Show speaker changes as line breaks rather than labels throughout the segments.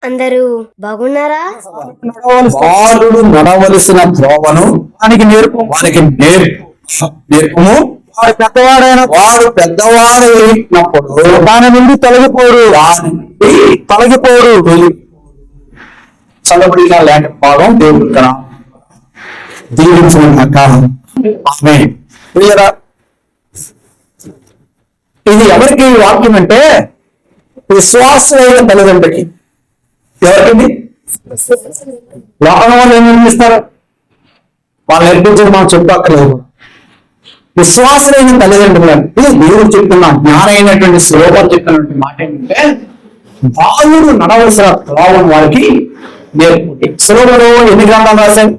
అందరూ బాగున్నారా?
బాలుడు నడవలసిన త్రోవను వానికి నేర్పము. వాడు పెద్దవాడైనప్పుడు దాని నుండి తొలగిపోడు. చల్లబడిన లేక భాగం దేవుడు ఇక్కడ దీవించిన ఇది ఎవరికి వాక్యం అంటే విశ్వాసమైన తల్లిదండ్రులకి. ఎవరికండి? లోకం వాళ్ళు ఏం నేర్పిస్తారు? వాళ్ళు నేర్పించడం మనం చెప్పక్కర్లేదు. విశ్వాసమైన తల్లిదండ్రులు ఇది దేవుడు చెప్తున్న జ్ఞానమైనటువంటి శ్లోకాలు చెప్తున్నటువంటి మాట ఏంటంటే బాలుడు నడవలసిన త్రోవను వారికి నేర్పుంది. సులోమును ఎన్ని గ్రంథాలు రాశాడు?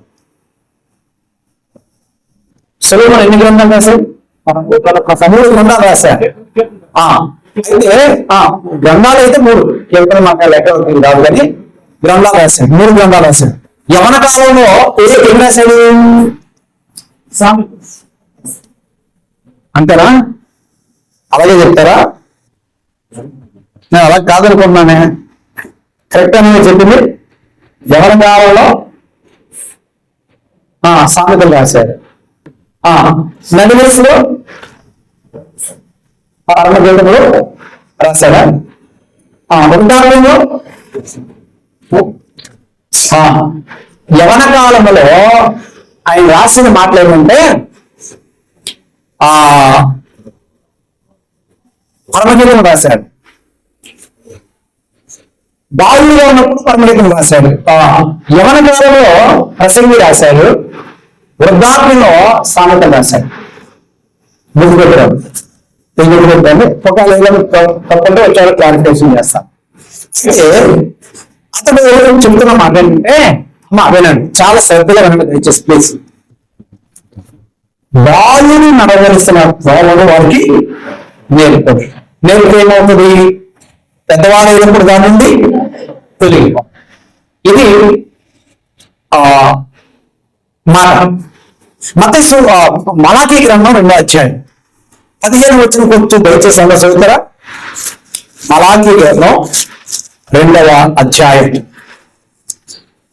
సులోమును ఎన్ని గ్రంథాలు రాశాడు? 3 గ్రంథాలు రాశాడు. అయితే గ్రంథాలు అయితే 3 కేవలం మాకు లెక్క అవుతుంది కాదు, కానీ గ్రంథాలు రాశాడు. 3 గ్రంథాలు రాశాడు. యవన కాలంలో ఏం రాశాడు? అంతేనా? అలాగే చెప్తారా? నేను అలా కాదనుకున్నానే. కరెక్ట్ అని చెప్పింది. యవన కాలంలో సామెతలు రాశాడు. నడి వయసులో అరణ్యలో రాశాడా? వృద్ధాప్యంలో యవన కాలంలో ఆయన రాసిన మాటలు ఏమంటే పరమగీతం రాశాడు. బాలుగా ఉన్నప్పుడు పరమగీతం రాశాడు. యవన కాలంలో ప్రసంగి రాశాడు. వృద్ధాప్యంలో సామెతలు రాశాడు. గుర్తుపెట్టాడు. తప్పంటే వచ్చాడు క్లారిఫికేషన్ చేస్తాం. అతడు చెప్తున్న మాట ఏంటంటే వినండి, చాలా శ్రద్ధగా వినండి దయచేసి ప్లీజ్. బాలుని నడవలసిన త్రోవను వారికి నేర్పదు. నేర్పితే ఏమవుతుంది? పెద్దవాళ్ళు అయినప్పుడు దాని నుండి తొలగిపో. ఇది మలాకీ గ్రంథం 2వ అధ్యాయం 15 వచ్చిన కొంచెం దయచేసి అలా చదువుతారా? మలాకీ గ్రంథం 2వ అధ్యాయం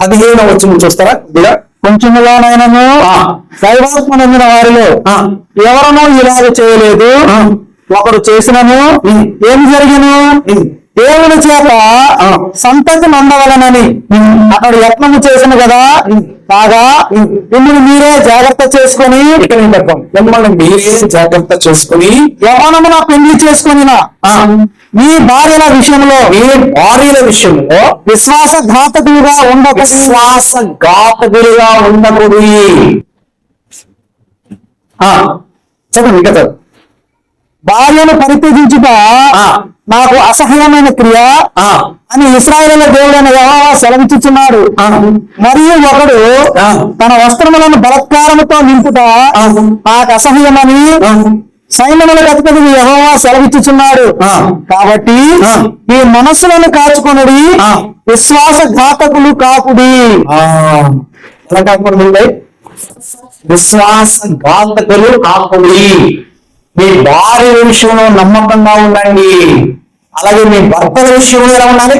15 వచ్చిన చూస్తారా? కొంచెముగానైనను దైవాత్మ నమ్మిన వారిలో ఎవరనో ఇలాగ చేయలేదు. ఒకడు చేసినను ఏమి జరిగిను? దేవుని చేత సంతతి నందవలనని అతడు యత్నము చేసిన కదా. బాగా మిమ్మల్ని మీరే జాగ్రత్త చేసుకుని యవ్వనమున పెళ్లి చేసుకుని మీ భార్యల విషయంలో విశ్వాసఘాతకులుగా ఉండకూడదు. చెప్పండి ఇంకా భార్యను పరిత్యజించుట నాకు అసహ్యమైన క్రియ అని ఇశ్రాయేలు దేవుడైన యెహోవా సెలవిచ్చుచున్నాడు. మరియు ఒకడు తన వస్త్రములను బలత్కారముతో నింపుట నాకు అసహ్యమని సైన్యములకు అధిపతి యెహోవా సెలవిచ్చుచున్నాడు. కాబట్టి ఈ మనస్సులను కాచుకొనుడి, విశ్వాసఘాతకులు కాకుడి. విశ్వాసఘాతకులు కాకుడి. మీ భార్య విషయంలో నమ్మకంగా ఉండండి. అలాగే మీ భర్తల విషయంలో ఎలా ఉండాలి?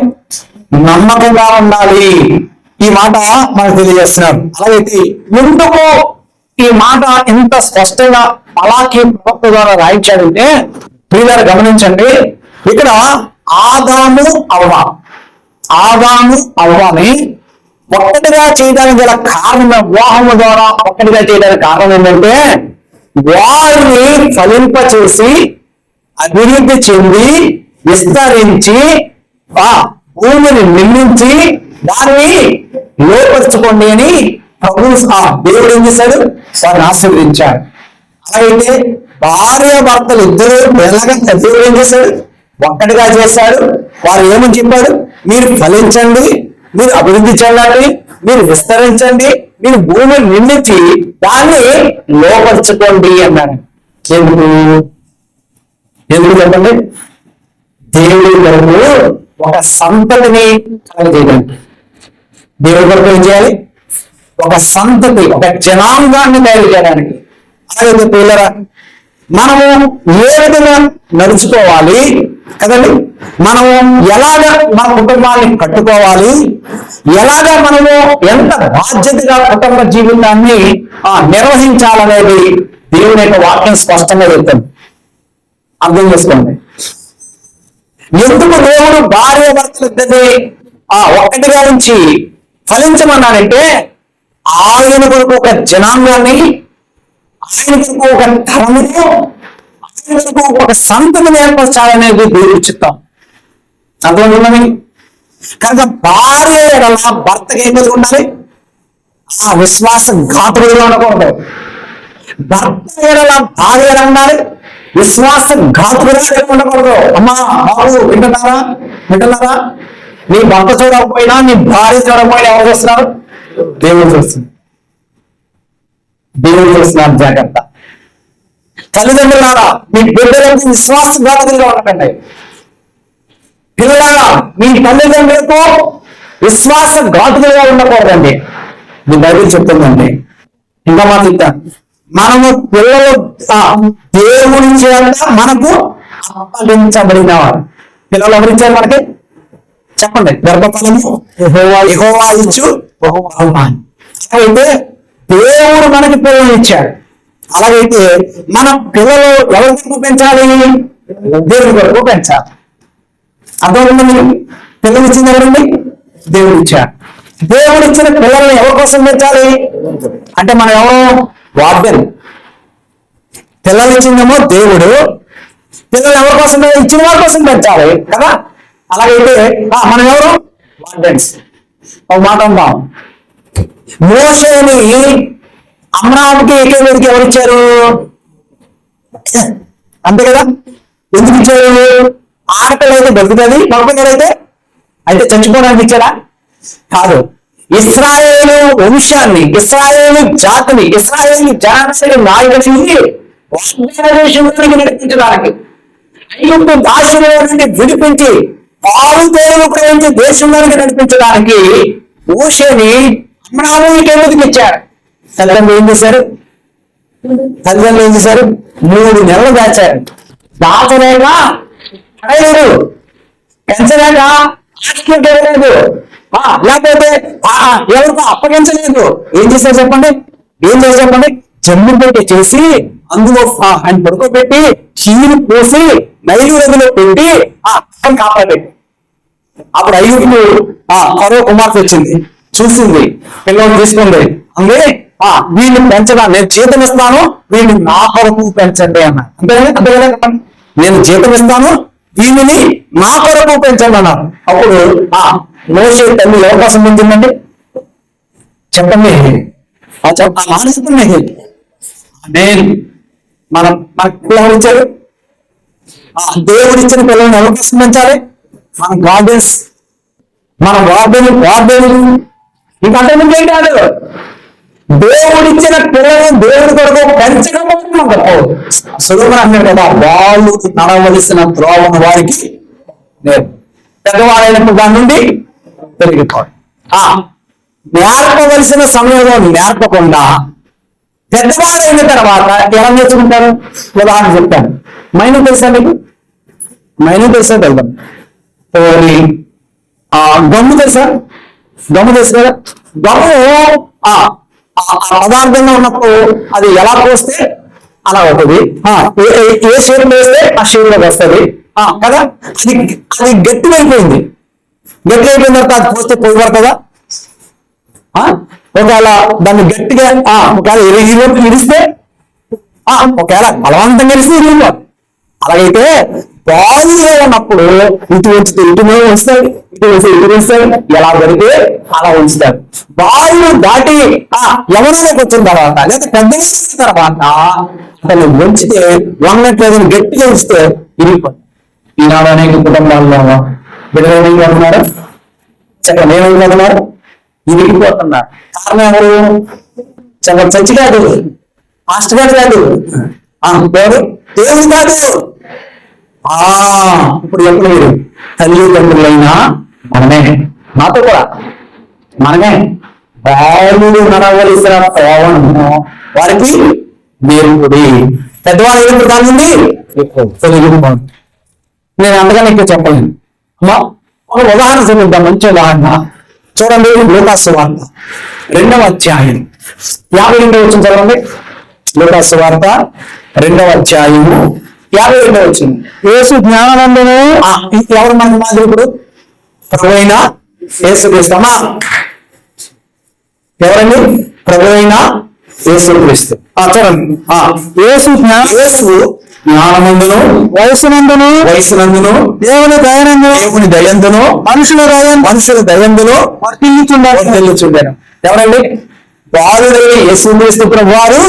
నమ్మకంగా ఉండాలి. ఈ మాట మనకు తెలియజేస్తున్నారు. అలాగైతే ఎందుకు ఈ మాట ఎంత స్పష్టంగా మలాకీ ప్రవక్త ద్వారా రాయించాడంటే ప్రియులారా గమనించండి. ఇక్కడ ఆదాము అవ్వని ఒక్కటిగా చేయడానికి గల కారణం, వివాహము ద్వారా ఒక్కటిగా చేయడానికి కారణం ఏంటంటే వారిని ఫలింపచేసి అభివృద్ధి చెంది విస్తరించి భూమిని నిర్మించి దాన్ని లోపరుచుకోండి అని దేవుడు ఏం చేశాడు? వారిని ఆశీర్వదించాడు. అలాగైతే భార్య భర్తలు ఇద్దరు ఎలాగ దేవుడు ఏం చేశాడు? ఒక్కటిగా చేశాడు. వారు ఏమని చెప్పాడు? మీరు ఫలించండి, మీరు అభివృద్ధి చెందండి, మీరు విస్తరించండి, మీరు భూమిని నిండించి దాన్ని లోపరుచుకోండి అన్నాడు. ఎందుకు చెప్పండి? దేవుడి కొరకు ఒక సంతతిని కలగజేయడానికి. దేవుడి కొరకు ఏం చేయాలి? ఒక సంతతి, ఒక జనాంగాన్ని తయారు చేయడానికి. అలాగే పిల్లరా, మనము ఏ విధంగా నడుచుకోవాలి, కదండి. మనము ఎలాగ మన కుటుంబాన్ని కట్టుకోవాలి, ఎలాగ మనము ఎంత బాధ్యతగా కుటుంబ జీవితాన్ని నిర్వహించాలనేది దేవుని యొక్క వాక్యం స్పష్టంగా చెప్తుంది. అర్థం చేసుకోండి. ఎందుకు దేవుడు భార్య భర్తలిద్దరిని ఒక్కటిగా ఉంచి ఫలించమన్నాడంటే ఆయన కొరకు ఒక జనాంగాన్ని, ఆయన కొరకు ఒక తరమును, ఆయన కొరకు ఒక సంతతిని ఏర్పరచాలనేది దేవుడు చిత్తం. అర్థమవుతుందని కనుక భార్య ఎడల భర్తకి ఏం కలిగి ఉండాలి? విశ్వాస ఘాతుడుగా ఉండకూడదు. భర్త ఎడల భార్య ఎలా ఉండాలి? విశ్వాస ఘాతుడుగా ఉండకూడదు. అమ్మా బాబు వింటున్నారా? నీ భర్త చూడకపోయినా, నీ భార్య చూడకపోయినా ఎవరు చూస్తున్నారు? దేవుడు చూస్తున్నారు. జాగ్రత్త. తల్లిదండ్రులారా, మీ బిడ్డలకు విశ్వాసఘాతులుగా ఉండకండి. పిల్లలారా, మీ తల్లిదండ్రులకు విశ్వాసఘాతులుగా ఉండకూడదండి. మీ బైబిల్ చెప్తుందండి. ఇంకా మాట్లాడతాను, మనము పిల్లలు దేవుని చేత మనకు అప్పగించబడినవారు. పిల్లలు ఎవరిచ్చారు మనకి? చెప్పండి. గర్భఫలము యెహోవా ఇచ్చు బహుమానం. అయితే దేవుడు మనకి పిల్లలు ఇచ్చాడు. అలాగైతే మన పిల్లలు ఎవరి కొరకు పెంచాలి? దేవుడి కొరకు పెంచాలి. అర్థమవుతుంది? పిల్లలు ఇచ్చింది ఎవరండి? దేవుడు ఇచ్చాడు. దేవుడు ఇచ్చిన పిల్లల్ని ఎవరి కోసం పెంచాలి అంటే మనం ఎవరు? వార్డెన్. పిల్లలు ఇచ్చిందేమో దేవుడు, పిల్లలు ఎవరి కోసం? ఇచ్చిన వారి కోసం పెంచాలి కదా. అలాగైతే మనం ఎవరు? వార్డెన్స్. ఒక మాట అందాం. మోషేని అమ్రాముకి ఏకేవేదికి ఎవరు ఇచ్చారు? అంతే కదా. ఎందుకు ఇచ్చారు? ఆడపిల్ల అయితే బతుకుతుంది, మగపిల్లలైతే అయితే చచ్చిపోవడానికి ఇచ్చాడా? కాదు. ఇశ్రాయేలు వంశాన్ని, ఇశ్రాయేలు జాతిని, ఇశ్రాయేలు జనాశయ నాయకుడిని దేశంలోకి నడిపించడానికి, ఐగుప్తు దాసుల నుండి విడిపించి పాలు తేనెలు ప్రవహించే దేశంలోకి నడిపించడానికి మోషేని అమ్రాముకి ఏమిటికి ఇచ్చాడు. తల్లిదండ్రులు ఏం చేశారు? 3 నెలలు దాచారు. దాచలేక అడగలేదు, పెంచలేక ఆశించలేదు, లేకపోతే ఎవరికి అప్పగించలేదు. ఏం చేశారు చెప్పండి? జమ్ము పెట్టి చేసి అందులో ఆయన పడుకోబెట్టి చీరు పోసి నైలు నదిలో పెట్టి కాపాడి, అప్పుడు ఐగుప్తు మరో కుమార్తె వచ్చింది, చూసింది, పిల్లలు తీసుకుంది. అందుకే వీళ్ళు పెంచడా, నేను జీతం ఇస్తాను, వీళ్ళు నా కొరకు పెంచండి అన్న. అంతేనా? నేను జీతం ఇస్తాను, వీళ్ళని నా కొరకు పెంచండి అన్నారు. అప్పుడు మోషే తల్లి ఎవరి కోసం పెంచిందండి? చెప్పండి. చెప్పండి. నేను మన పిల్లలు ఇచ్చారు. దేవుడు ఇచ్చిన పిల్లల్ని ఎవరి కోసం పెంచాలి? మన గార్డెన్స్, మన వార్డెన్. ఇంకంటే ఏం కాదు. దేవుడిచ్చిన పిల్లలు దేవుడి కొరకు పెంచడం సులభం అన్నాడు కదా. వాళ్ళు నడవలసిన త్రోవను వారికి పెద్దవాళ్ళైనప్పుడు దాని నుండి పెరిగిపోవాలి. నేర్పవలసిన సమయంలో నేర్పకుండా పెద్దవాళ్ళైన తర్వాత ఎలా నేర్చుకుంటారు? ఉదాహరణ చెప్తాను. మైను తెలుసా మీకు? వెళ్దాం. గమ్ము తెలుసా? తెలుసు కదా. గమ్ము పదార్థంగా ఉన్నప్పుడు అది ఎలా పోస్తే అలా అవుతుంది. ఏ షేప్ వేస్తే ఆ షేప్ లోకి వస్తుంది కదా. అది గట్టిగా అయిపోయింది. అయిపోయిన తర్వాత అది పోస్తే పోయి పడుతుందా? ఒకవేళ దాన్ని గట్టిగా ఒకవేళ ఇరిస్తే, ఒకవేళ బలవంతంగా ఇరిస్తే ఇరిగిపోదు. అలాగైతే బాలుగా ఉన్నప్పుడు ఇటు ఉంచితే ఇటు ఉంచుతాడు, ఇటు వస్తే ఇటు ఉంచుతాడు, ఎలా పడితే అలా ఉంచుతాడు. బాలు దాటి ఎవరిలోకి వచ్చిన తర్వాత లేదా పెద్దగా తర్వాత అతను ఉంచితే వంగట్లేదు, గట్టిగా ఉంచితే ఇరిగిపోతుంది. ఈనాడు అనేక కుటుంబాల్లో బిడ్డలు ఏమైపోతున్నారు? చెప్పండి, ఏమైపోతున్నారు? ఇరిగిపోతున్నారు. కారణం ఎవరు? చెప్పండి. చచ్చి కాదు, మాస్టర్ గారు కాదు, దేవుడు కాదు. ఇప్పుడు ఎప్పుడు మీరు తల్లిదండ్రులైనా మనమే, నాతో కూడా మనమే బాలుడు నడవలసిన త్రోవను వారికి నేర్పుడి. పెద్దవాళ్ళు అయినప్పుడు దాని నుండి తొలగిపోండి. నేను అంతగానే ఎక్కువ చెప్పలేను. అమ్మా ఒక ఉదాహరణ చూద్దాం, మంచి ఉదాహరణ చూడండి. లూకాసు వార్త 2వ అధ్యాయం 52వ వచనం చదవండి. లూకాసు వార్త 2వ అధ్యాయము 52వ వచనం. యేసు జ్ఞానవంతుడు. ఎవరు మనకు మాదిరి? ఇప్పుడు ప్రభువైన యేసుక్రీస్తు. అమ్మా ఎవరండి? ప్రభువైన యేసుక్రీస్తు. చూడండి, యేసు జ్ఞానమందును వయసునందును దేవుని దయందును మనుషుల దయందును వర్తిల్లుచుండాను. ఎవరండి? బాలుడైన యేసుక్రీస్తు ప్రభు వారు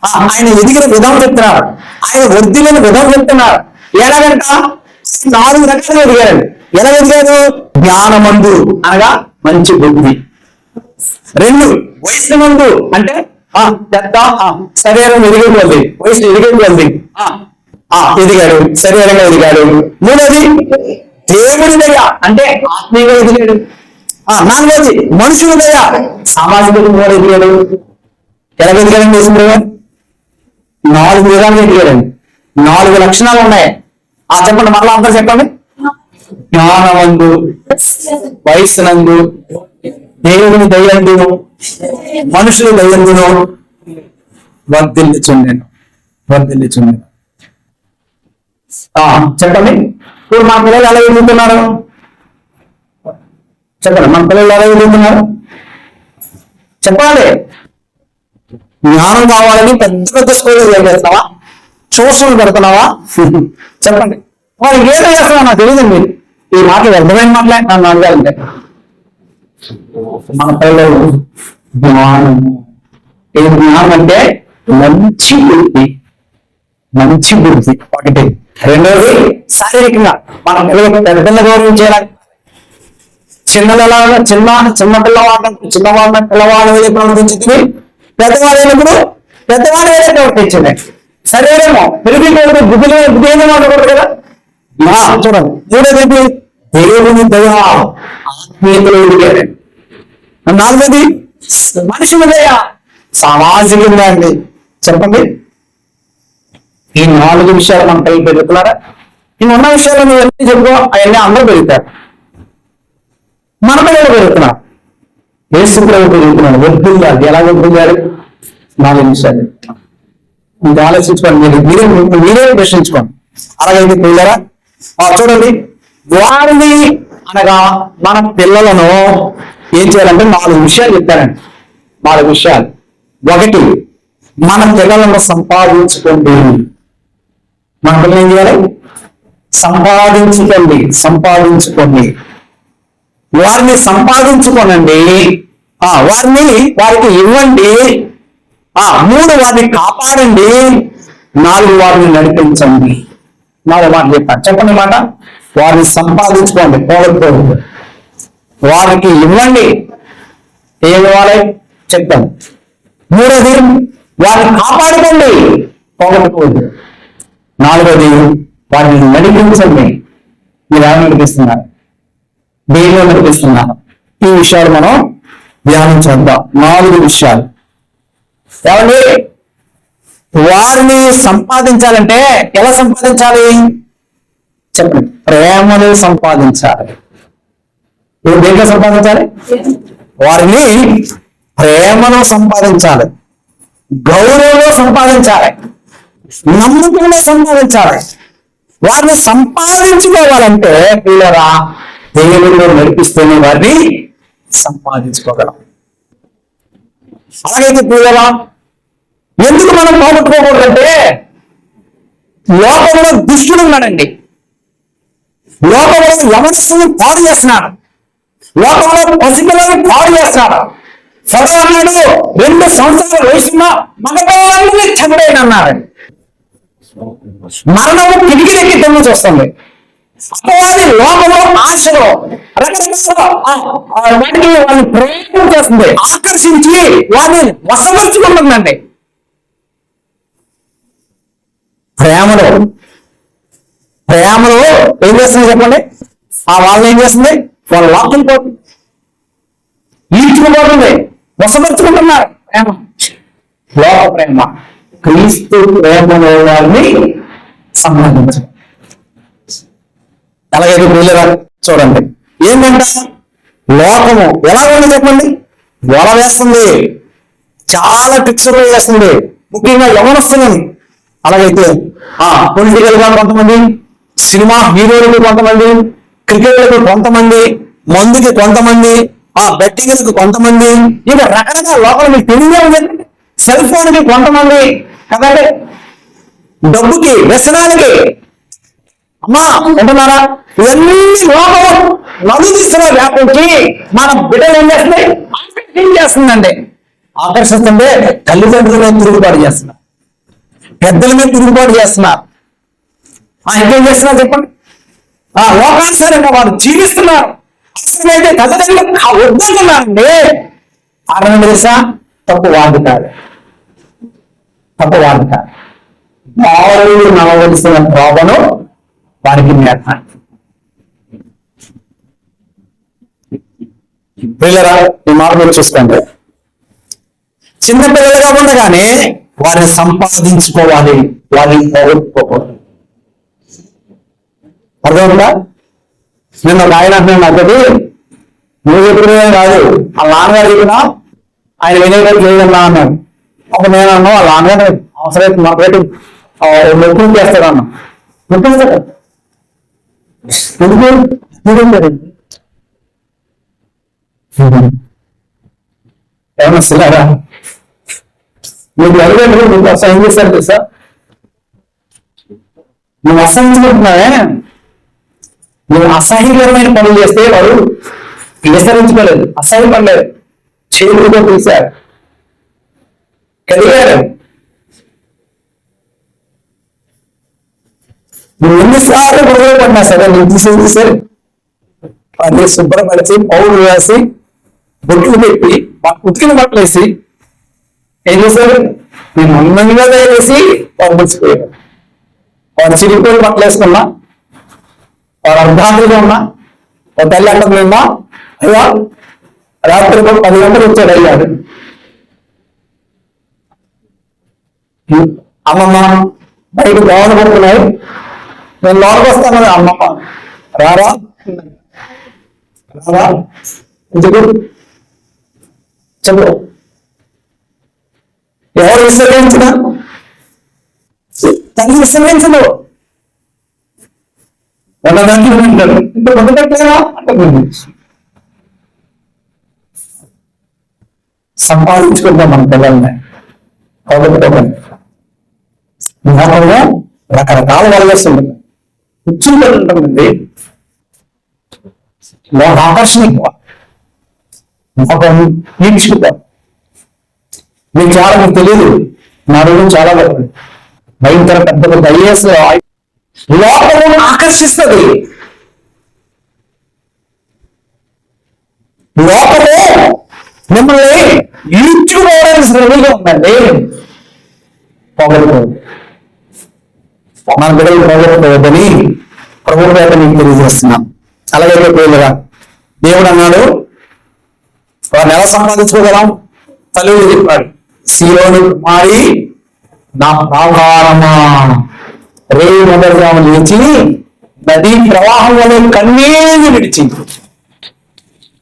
ఆయన ఎదిగిన విధానం చెప్తున్నారు, ఆయన వర్ధిల్లిన విధానం చెప్తున్నారు. ఎలాగంట? 4 రకాలుగా ఎదిగారండి. ఎలా ఎదిగారు? జ్ఞానమందు అనగా మంచి బుద్ధి. 2 వయసునందు అంటే పెద్ద శరీరం ఎదిగేది, వయసు ఎదిగేది ఎదిగాడు, శరీరంగా ఎదిగాడు. 3వది దేవుడి దయ అంటే ఆత్మీయంగా ఎదిగాడు. 4వది మనుషుల దయ, సామాజిక కూడా ఎదిగాడు. ఎలా ఎదిగాడండి యేసుప్రభు? 4 విధాలుగా ఎదిగాడండి. 4 లక్షణాలు ఉన్నాయి. చెప్పండి, మరలా అందరూ చెప్పండి. జ్ఞానమందు వయసునందు దేవుని దయందును మనుషుల దయందును వర్ధిల్లుచుండెను. చెప్పండి. ఇప్పుడు మన పిల్లలు ఎలా ఎదుగుతున్నారు? చెప్పండి, మన పిల్లలు ఎలా ఎదుగుతున్నారు? చెప్పాలి. జ్ఞానం కావాలని పెద్ద పెద్ద స్కూల్లో చేస్తున్నావా? ట్యూషన్లు పెడుతున్నావా? చెప్పండి. వాళ్ళు ఏదో చేస్తున్నావు నాకు తెలియదండి. ఈ మాటలు అర్థమైన మాటలే నన్ను అడగాలంటే. మన పిల్లలు జ్ఞానం. ఈ జ్ఞానం అంటే మంచి బుద్ధి. ఒకటి. 2వది శారీరకంగా మన పిల్లలకు పెద్దల గౌరవించేలా. చిన్న పిల్లవాళ్ళ ప్రవర్తించింది, పెద్దవాళ్ళు అయినప్పుడు పెద్దవాళ్ళు ఏదో ప్రవర్తించింది. శరీరము పెరిగినప్పుడు బుద్ధి ఏదో మాట్లాడకూడదు కదా. చూడండి. 3వది దేవుని దయ, ఆత్మీయతలో ఎదిగాడు. 4వది మనుషుల దయ, సామాజికంగా అండి. చెప్పండి, ఈ 4 విషయాలు మన పైకి పెరుగుతున్నారా? ఉన్న విషయాలు నువ్వు ఎన్ని చెప్పుకో, అవన్నీ అందరూ పెరుగుతారు. మన పిల్లలు పెరుగుతున్నారు, యేసుప్రభు పెరుగుతున్నాడు. వద్దుండాలి. ఎలా వద్దుండాలి? 4 విషయాలు మీకు ఆలోచించుకోండి. మీరే ప్రశ్నించుకోండి. అలాగైతే పిల్లరా చూడండి, వారిని అనగా మన పిల్లలను ఏం చేయాలంటే 4 విషయాలు చెప్తారండి. 4 విషయాలు. 1, మన పిల్లలను సంపాదించుకోండి. మన పిల్లలు ఏం చేయాలి? సంపాదించుకోండి. వారిని సంపాదించుకోనండి. వారికి ఇవ్వండి. 3 వారిని కాపాడండి. 4 వారిని నడిపించండి. 4 మాటలు చెప్పాను. చెప్పండి మాట. వారిని సంపాదించుకోండి, పోగొట్టుకోండి. వారికి ఇవ్వండి. ఏం ఇవ్వాలి చెప్తాను. 3వది వారిని కాపాడుకోండి, పోగొట్టుకోండి. 4వది వారిని నడిపించండి. మీరు ఏమైనా నడిపిస్తున్నారు? దేవుడు నడిపిస్తున్నారు. ఈ విషయాలు మనం ధ్యానం చేద్దాం. 4 విషయాలు. ఏమండి? వారిని సంపాదించాలంటే ఎలా సంపాదించాలి చెప్పండి? ప్రేమను సంపాదించాలి. దేంట్లో సంపాదించాలి? వారిని ప్రేమను సంపాదించాలి, గౌరవంలో సంపాదించాలి, నమ్మకంలో సంపాదించాలి. వారిని సంపాదించుకోవాలంటే పిల్లరా దేవుడిలో నడిపిస్తేనే వారిని సంపాదించుకోగలం. అలాగైతే పిల్లరా ఎందుకు మనం పోగొట్టుకోకూడదంటే లోకంలో దుష్టుడు ఉన్నాడండి. లోకంలో యవనస్తులను పాడు చేస్తున్నాడు. లోకంలో పసిపిల్లలను పాడు చేస్తున్నాడు. ఫరో అన్నాడు 2 సంవత్సరాల వయసున్న మగవాళ్ళని చంపేయను అన్నాడు. మరణము కిటికీలకి తొమ్మి చూస్తుంది. అపవాది లోకంలో ఆశలో వాటికి వాళ్ళని ప్రయత్నం చేస్తుంది, ఆకర్షించి వారిని వశపరుచుకుంటుందండి. ప్రేమలో ఏం చేస్తుంది చెప్పండి? వాళ్ళని ఏం చేస్తుంది? వాళ్ళ లోపలికి పోతుంది, ఈడ్చుకుపోతుంది, వశపరుచుకుంటున్నారు. ప్రేమ, లోక ప్రేమ. క్రీస్తు ప్రేమలో వారిని సంబంధించారు. ఎలాగైతే ప్రియులరా చూడండి, ఏంటంట లోకము ఎలా ఉంది చెప్పండి, వల వేస్తుంది, చాలా ట్రిక్స్ వేస్తుంది, ముఖ్యంగా యవనస్తులని. అలాగైతే పొలిటికల్ గా కొంతమంది, సినిమా హీరోలకు కొంతమంది, క్రికెట్లకు కొంతమంది, మందుకి కొంతమంది, బెట్టింగ్లకు కొంతమంది, ఇంకా రకరకాల లోపల మీకు తెలియదే ఉందండి. సెల్ ఫోన్కి కొంతమంది కదండి, డబ్బుకి, వ్యసనాలకి, అమ్మా ఉంటున్నారా, ఇవన్నీ లోపం నలుగుతున్న వ్యాపంకి మన బిడ్డలు ఏం చేస్తుందండి, ఆకర్షిస్తుంటే తల్లిదండ్రుల మీద తిరుగుబాటు చేస్తున్నారు, పెద్దల మీద తిరుగుబాటు చేస్తున్నారు. ఇంకేం చేస్తున్నారు చెప్పండి, లోకానుసారంగా వారు జీవిస్తున్నారు. అసలైతే తల్లిదండ్రులు వద్దంటున్నారండి. కారణం తెలుసా, తప్పు వాడి కాదు, బాలుడు నడవలసిన త్రోవను వారికి నేర్పాలి. పిల్లరా ఈ మార్పులు చూసుకోండి, చిన్న పిల్లలుగా ఉండగానే వారిని సంపాదించుకోవాలి, వారిని పోగొట్టుకోకూడదు. అర్థమవుతుందా? నిన్న ఒక ఆయన అంటున్నాను, నాకది నువ్వు చెప్పినదే కాదు, ఆ నాన్నగారు చెప్పినా ఆయన వినేటట్టు లేదన్నా అన్నాడు. ఒక నేను అన్నా వాళ్ళ నాన్నగారు అవసరమైతే మాట్లాడి నొప్పులు చేస్తాడు అన్నా. నొప్పిస్తాడు ఏమన్నా సిల్లారా మీకు అడిగాడు, నువ్వు అసహ్యం చేశారు తెలుసా, నువ్వు అసహించుకుంటున్నావే, నువ్వు అసహ్యకరమైన పనులు చేస్తే వాడు విసరించుకోలేదు, అసహ్యపడలేదు, చేతులతో తీశారు, కలిగారు. నువ్వు ఎన్నిసార్లు గొడవ పడినా సరే నువ్వు తీసేది సరే అది శుభ్రపరిచి పౌరులు వేసి బొట్లు పెట్టి ఉతికిన బట్టలు వేసి ఏం చేశారు, నేను అందంగా వేసి పంపించిపోయాడు. వాడు చిరిగిపోయిన బట్టలు వేసుకున్నా, వాడు అర్ధాంతిగా ఉన్నా, ఒక తల్లి అంటుంది నిన్నా, అయ్యా రాత్రి 10 గంటలకు వచ్చాడు అయ్యాడు. అమ్మమ్మ బయట దోవన పడుతున్నాయి, నేను లోపలికి వస్తాను కదా, అమ్మమ్మ రారా ఎందుకు చెప్పు, ఎవరు విసర్జించిన తల్లి విసర్జించదు, ఉండడానికి ఉంటాడు, ఇంకా ఉండగట్టలేదా అంటే సంపాదించుకుంటాం మన పిల్లల్ని పోగొట్టుకోకండి. రకరకాల వల్లేస్తుంది, కూర్చుని ఉంటుందండి, ఆకర్షణ ఎక్కువ, ఈడ్చుకుంటాం. మీకు చాలా మీకు తెలియదు, నా రోజు చాలా భయంకర పెద్ద పెద్ద ఐఏఎస్ లోపల ఆకర్షిస్తుంది, లోపలే మిమ్మల్ని ఈడ్చుకోవడానికి రెడీగా ఉందండి. పోగొట్టుకోవద్దు, మన బిడ్డలు పోగొట్టుకోవద్దని ప్రభుత్వ పేట మీకు తెలియజేస్తున్నాం. అలాగే ప్రియులుగా దేవుడు అన్నాడు, వారిని ఎలా సంపాదించుకోగలం, తల్లి చెప్పాడు, సీయోను కుమారి నా ప్రాకారమా, రేవు మొదలుగాము లేచి నదీ ప్రవాహం వల్ల కన్నీరు విడిచి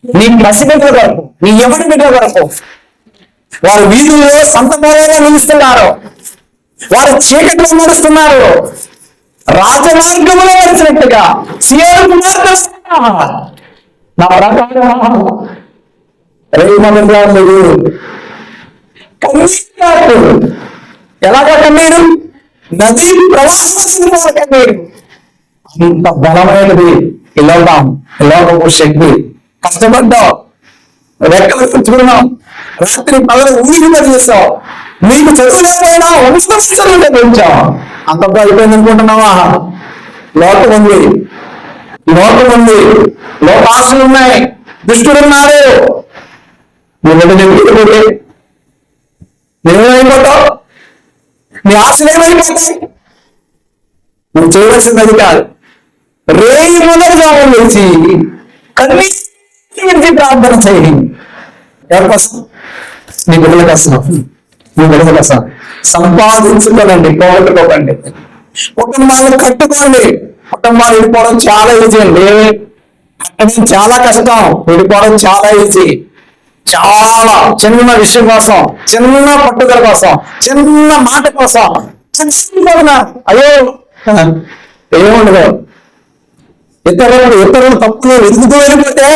నీ పసిబిడ్డల వరకు, నీ ఎవరి బిడ్డల వరకు వారు వీధుల్లో సంతమూలంగా నిలుస్తున్నారు, వారు చీకట్లో నడుస్తున్నారు, రాజమార్గంలో నడిచినట్టుగా సీయోను కుమార్తె నా ప్రకారమా రేవు మొదలుగాము కన్నీరు. ఎలాగా కన్నీరు, నదీ ప్రవాహం కన్నీరు. అంత బలమైనది ఈ లోకపు శక్తి. కష్టపడ్డావు, రెక్కలు తెచ్చుకున్నావు, రాత్రి పగలు ఊరికి చేస్తావు, నీకు చదువులేకపోయినా వంశంలో పెంచావు, అంతగా అయిపోయింది అనుకుంటున్నావా? లోకం ఉంది, లోకాశలు ఉన్నాయి, దుష్టుడు ఉన్నారు. నువ్వేమైపోతావు, నీ ఆశలు ఏమైపోతాయి? నువ్వు చేయవలసింది అది కాదు, రేయి మొదలుగా లేచి కన్నీటి ప్రార్థన చేయండి. ఎవరి కోసం? నీ బిడ్డల కోసం సంపాదించుకోనండి, పోగొట్టుకోకండి, కుటుంబాలను కట్టుకోండి, కుటుంబాలు విడిపోవడం చాలా ఈజీ అండి. కట్టడం చాలా కష్టం, విడిపోవడం చాలా ఈజీ. చాలా చిన్న విషయం కోసం, చిన్న పట్టుదల కోసం, చిన్న మాట కోసం అయ్యో ఏముండదు. ఇతరులు తప్పులు వెతుకుతూ వెళ్ళిపోతే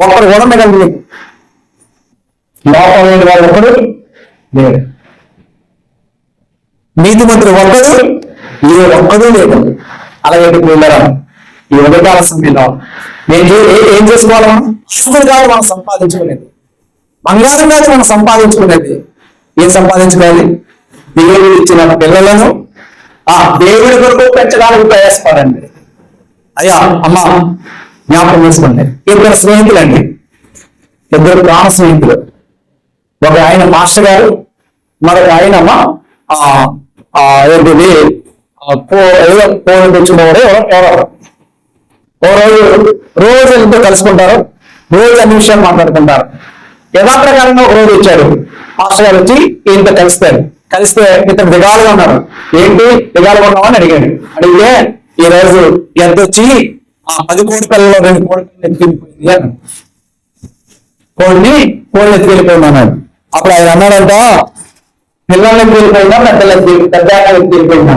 ఒకరు కూడా మిగలదు. లోపం లేని వాళ్ళు ఒకడు లేడు, నీతిమంతుడు ఒక్కడు ఏ ఒక్కడూ లేదు. అలాగే వెళ్ళారా ఈ ఉదయకాల సమయంలో నేను ఏం చేసుకోవాలి? ఆస్తులు కాదు మనం సంపాదించుకునేది, బంగారం కాదు మనం సంపాదించుకునేది. ఏం సంపాదించుకోవాలి? దేవుడు ఇచ్చిన పిల్లలను దేవుడి కొరకు పెంచడానికి ప్రయాసపడండి. అయ్యా అమ్మ జ్ఞాపకం చేసుకోండి, ఇద్దరు స్నేహితులండి, ఇద్దరు ప్రాణ స్నేహితులు. ఒక ఆయన మాస్టర్ గారు, మరొక ఆయన ఏంటిది ఏదో పోయి తెచ్చుకున్నవాడు రోజు ఎంతో కలుసుకుంటారు, రోజు అన్ని విషయాలు మాట్లాడుకుంటారు. యథాప్రకారంగా ఒక రోజు వచ్చాడు మాస్టర్ గారు, వచ్చి ఈయనతో కలిస్తే ఇతను దిగాలుగా ఉన్నారు. ఏంటి దిగాలుగా ఉన్నామని అడిగాడు. అడిగితే ఈ రోజు ఎంత వచ్చి 10 కోడి పిల్లలు 2 కోడి పిల్లలు ఎత్తుకెళ్ళిపోయింది అన్నాడు. కోడిని ఎత్తుకెళ్ళిపోయింది అన్నాడు. అప్పుడు ఆయన అన్నాడంట, పిల్లల్ని ఎత్తుకెళ్ళిపోయినా పెద్ద ఎత్తుకెళ్ళిపోయినా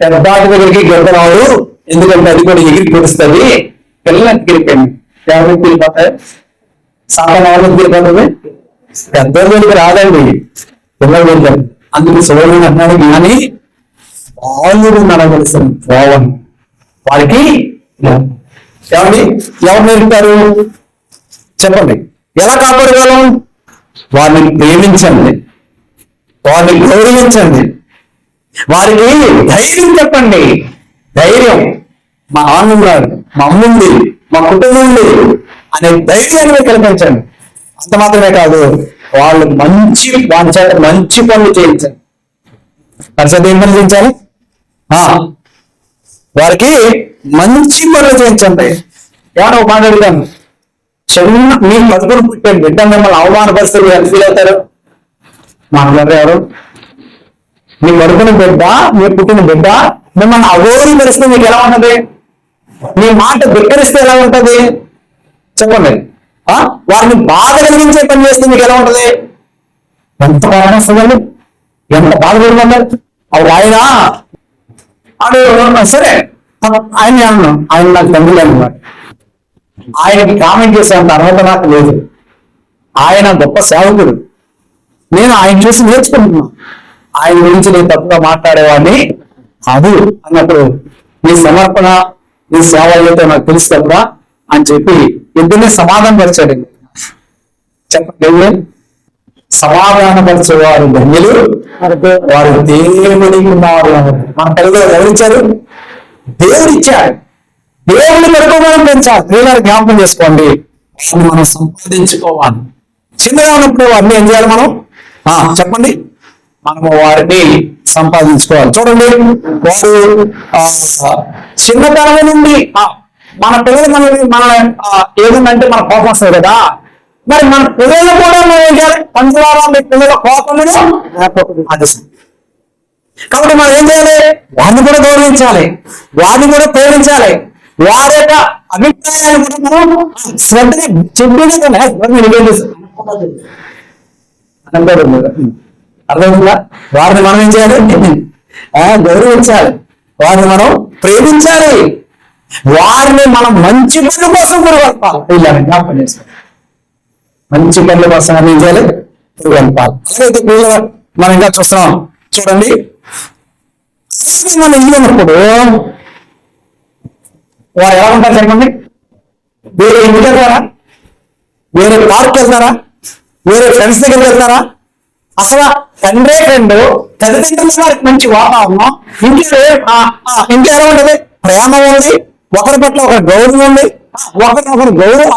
పెద్దాటి దగ్గరికి గెలవరాడు, ఎందుకంటే అది కూడా ఎగిరి కొడుస్తుంది. పిల్లల్ని ఎత్తుకెళ్ళిపోయింది. ఎవరు ఎత్తుకెళ్ళిపోతాయి? సాధారణ వాళ్ళు ఎత్తుకెళ్ళిపోతుంది, పెద్ద దగ్గరికి రాదండి, పిల్లలు వెళ్తారు. అందుకు సువర్ణ అన్నాడు, కానీ వాళ్ళు నడవలసిన పోవని వారికి ఏమండి ఎవరు నేర్పుతారు చెప్పండి? ఎలా కాపాడగలం? వారిని ప్రేమించండి, వారిని గౌరవించండి, వారికి ధైర్యం చెప్పండి. ధైర్యం, మా ఆనందాలు, మా అమ్ముంది, మా కుటుంబం ఉంది అనే ధైర్యాన్ని కల్పించండి. అంత మాత్రమే కాదు, వాళ్ళు వారి చేత మంచి పనులు చేయించండి. పరిస్థితి ఏం పనులు చేయించాలి? వారికి మంచి పనులు చేయించండి. ఏమన్నా ఒక మాట అడుగుతాను, చిన్న మీ కడుపును పుట్టాను బిడ్డ మిమ్మల్ని అవమానపరుస్తారు, ఎంత ఫీల్ అవుతారు? మాట్లాడరు ఎవరు? మీ కడుపున బిడ్డ, మీ పుట్టిన బిడ్డ మిమ్మల్ని అగౌరవం పరిస్థితి మీకు ఎలా ఉంటది? మీ మాట ధిక్కరిస్తే ఎలా ఉంటది చెప్పండి? వారిని బాధ కలిగించే పని చేస్తే మీకు ఎలా ఉంటది? ఎంత బాధ వస్తుందండి, ఎంత బాధ పెడుతున్నారు. అప్పుడు ఆయన సరే ఆయన నాకు తండ్రి అన్నమాట, ఆయనకి కామెంట్ చేసేంత అర్హత నాకు లేదు. ఆయన గొప్ప సేవకుడు, నేను ఆయన చూసి నేర్చుకుంటున్నా. ఆయన గురించి నేను తప్పుగా మాట్లాడేవాడిని కాదు అన్నప్పుడు, నీ సమర్పణ నీ సేవ ఏదో నాకు తెలుసు కదా అని చెప్పి ఇద్దరిని సమాధానం పరిచాడు. చెప్పండి, సమాధానపరిచేవారు ధన్యులు, వారు దేవుడి కుమారులు. మన పిల్లలు ఎవరిచ్చారు? దేవుడు ఇచ్చాడు. దేవుని కొరకు మనం పెంచాలి. దేవుడు జ్ఞాపకం చేసుకోండి, మనం సంపాదించుకోవాలి. చిన్నగా ఉన్నప్పుడు వారిని ఏం చేయాలి మనం? చెప్పండి, మనము వారిని సంపాదించుకోవాలి. చూడండి, వారు చిన్నతనం నుండి మన పిల్లలు మన ఏదంటే మన కోపం వస్తుంది కదా, మరి మన పిల్లలు కూడా మనం ఏం చేయాలి? పంచవారాలు పిల్లల కోపమును ఆదేశం. కాబట్టి మనం ఏం చేయాలి? వారిని కూడా గౌరవించాలి, వారిని కూడా ప్రేమించాలి, వారి యొక్క అభిప్రాయాలు కూడా మనం శ్రద్ధగా చెప్పేది. అర్థమవుతుందా? వారిని మనం ఏం చేయాలి? గౌరవించాలి, వారిని మనం ప్రేమించాలి, వారిని మనం మంచి పనుల కోసం పురుగొల్పాలి. జ్ఞాపకం చేసుకోవాలి, మంచి పనుల కోసం ఏం చేయాలి? పురుగొల్పాలి. అలాగే మనం ఇంకా చూస్తున్నాం. చూడండి, మనం ఇల్లు ఉన్నప్పుడు వారు ఎలా ఉంటారు చెప్పండి? వేరే ఇంటికి వెళ్తారా? వేరే పార్క్ వెళ్తారా? వేరే ఫ్రెండ్స్ దగ్గరికి వెళ్తారా? అసలు తండ్రి ఫ్రెండ్ తల్లిదండ్రుల వారికి మంచి వాతావరణం, ఇంట్లో ఎలా ఉంటుంది? ప్రేమ ఉంది, ఒకరి పట్ల ఒకరి గౌరవం ఉంది, ఒకరినొకరు గౌరవం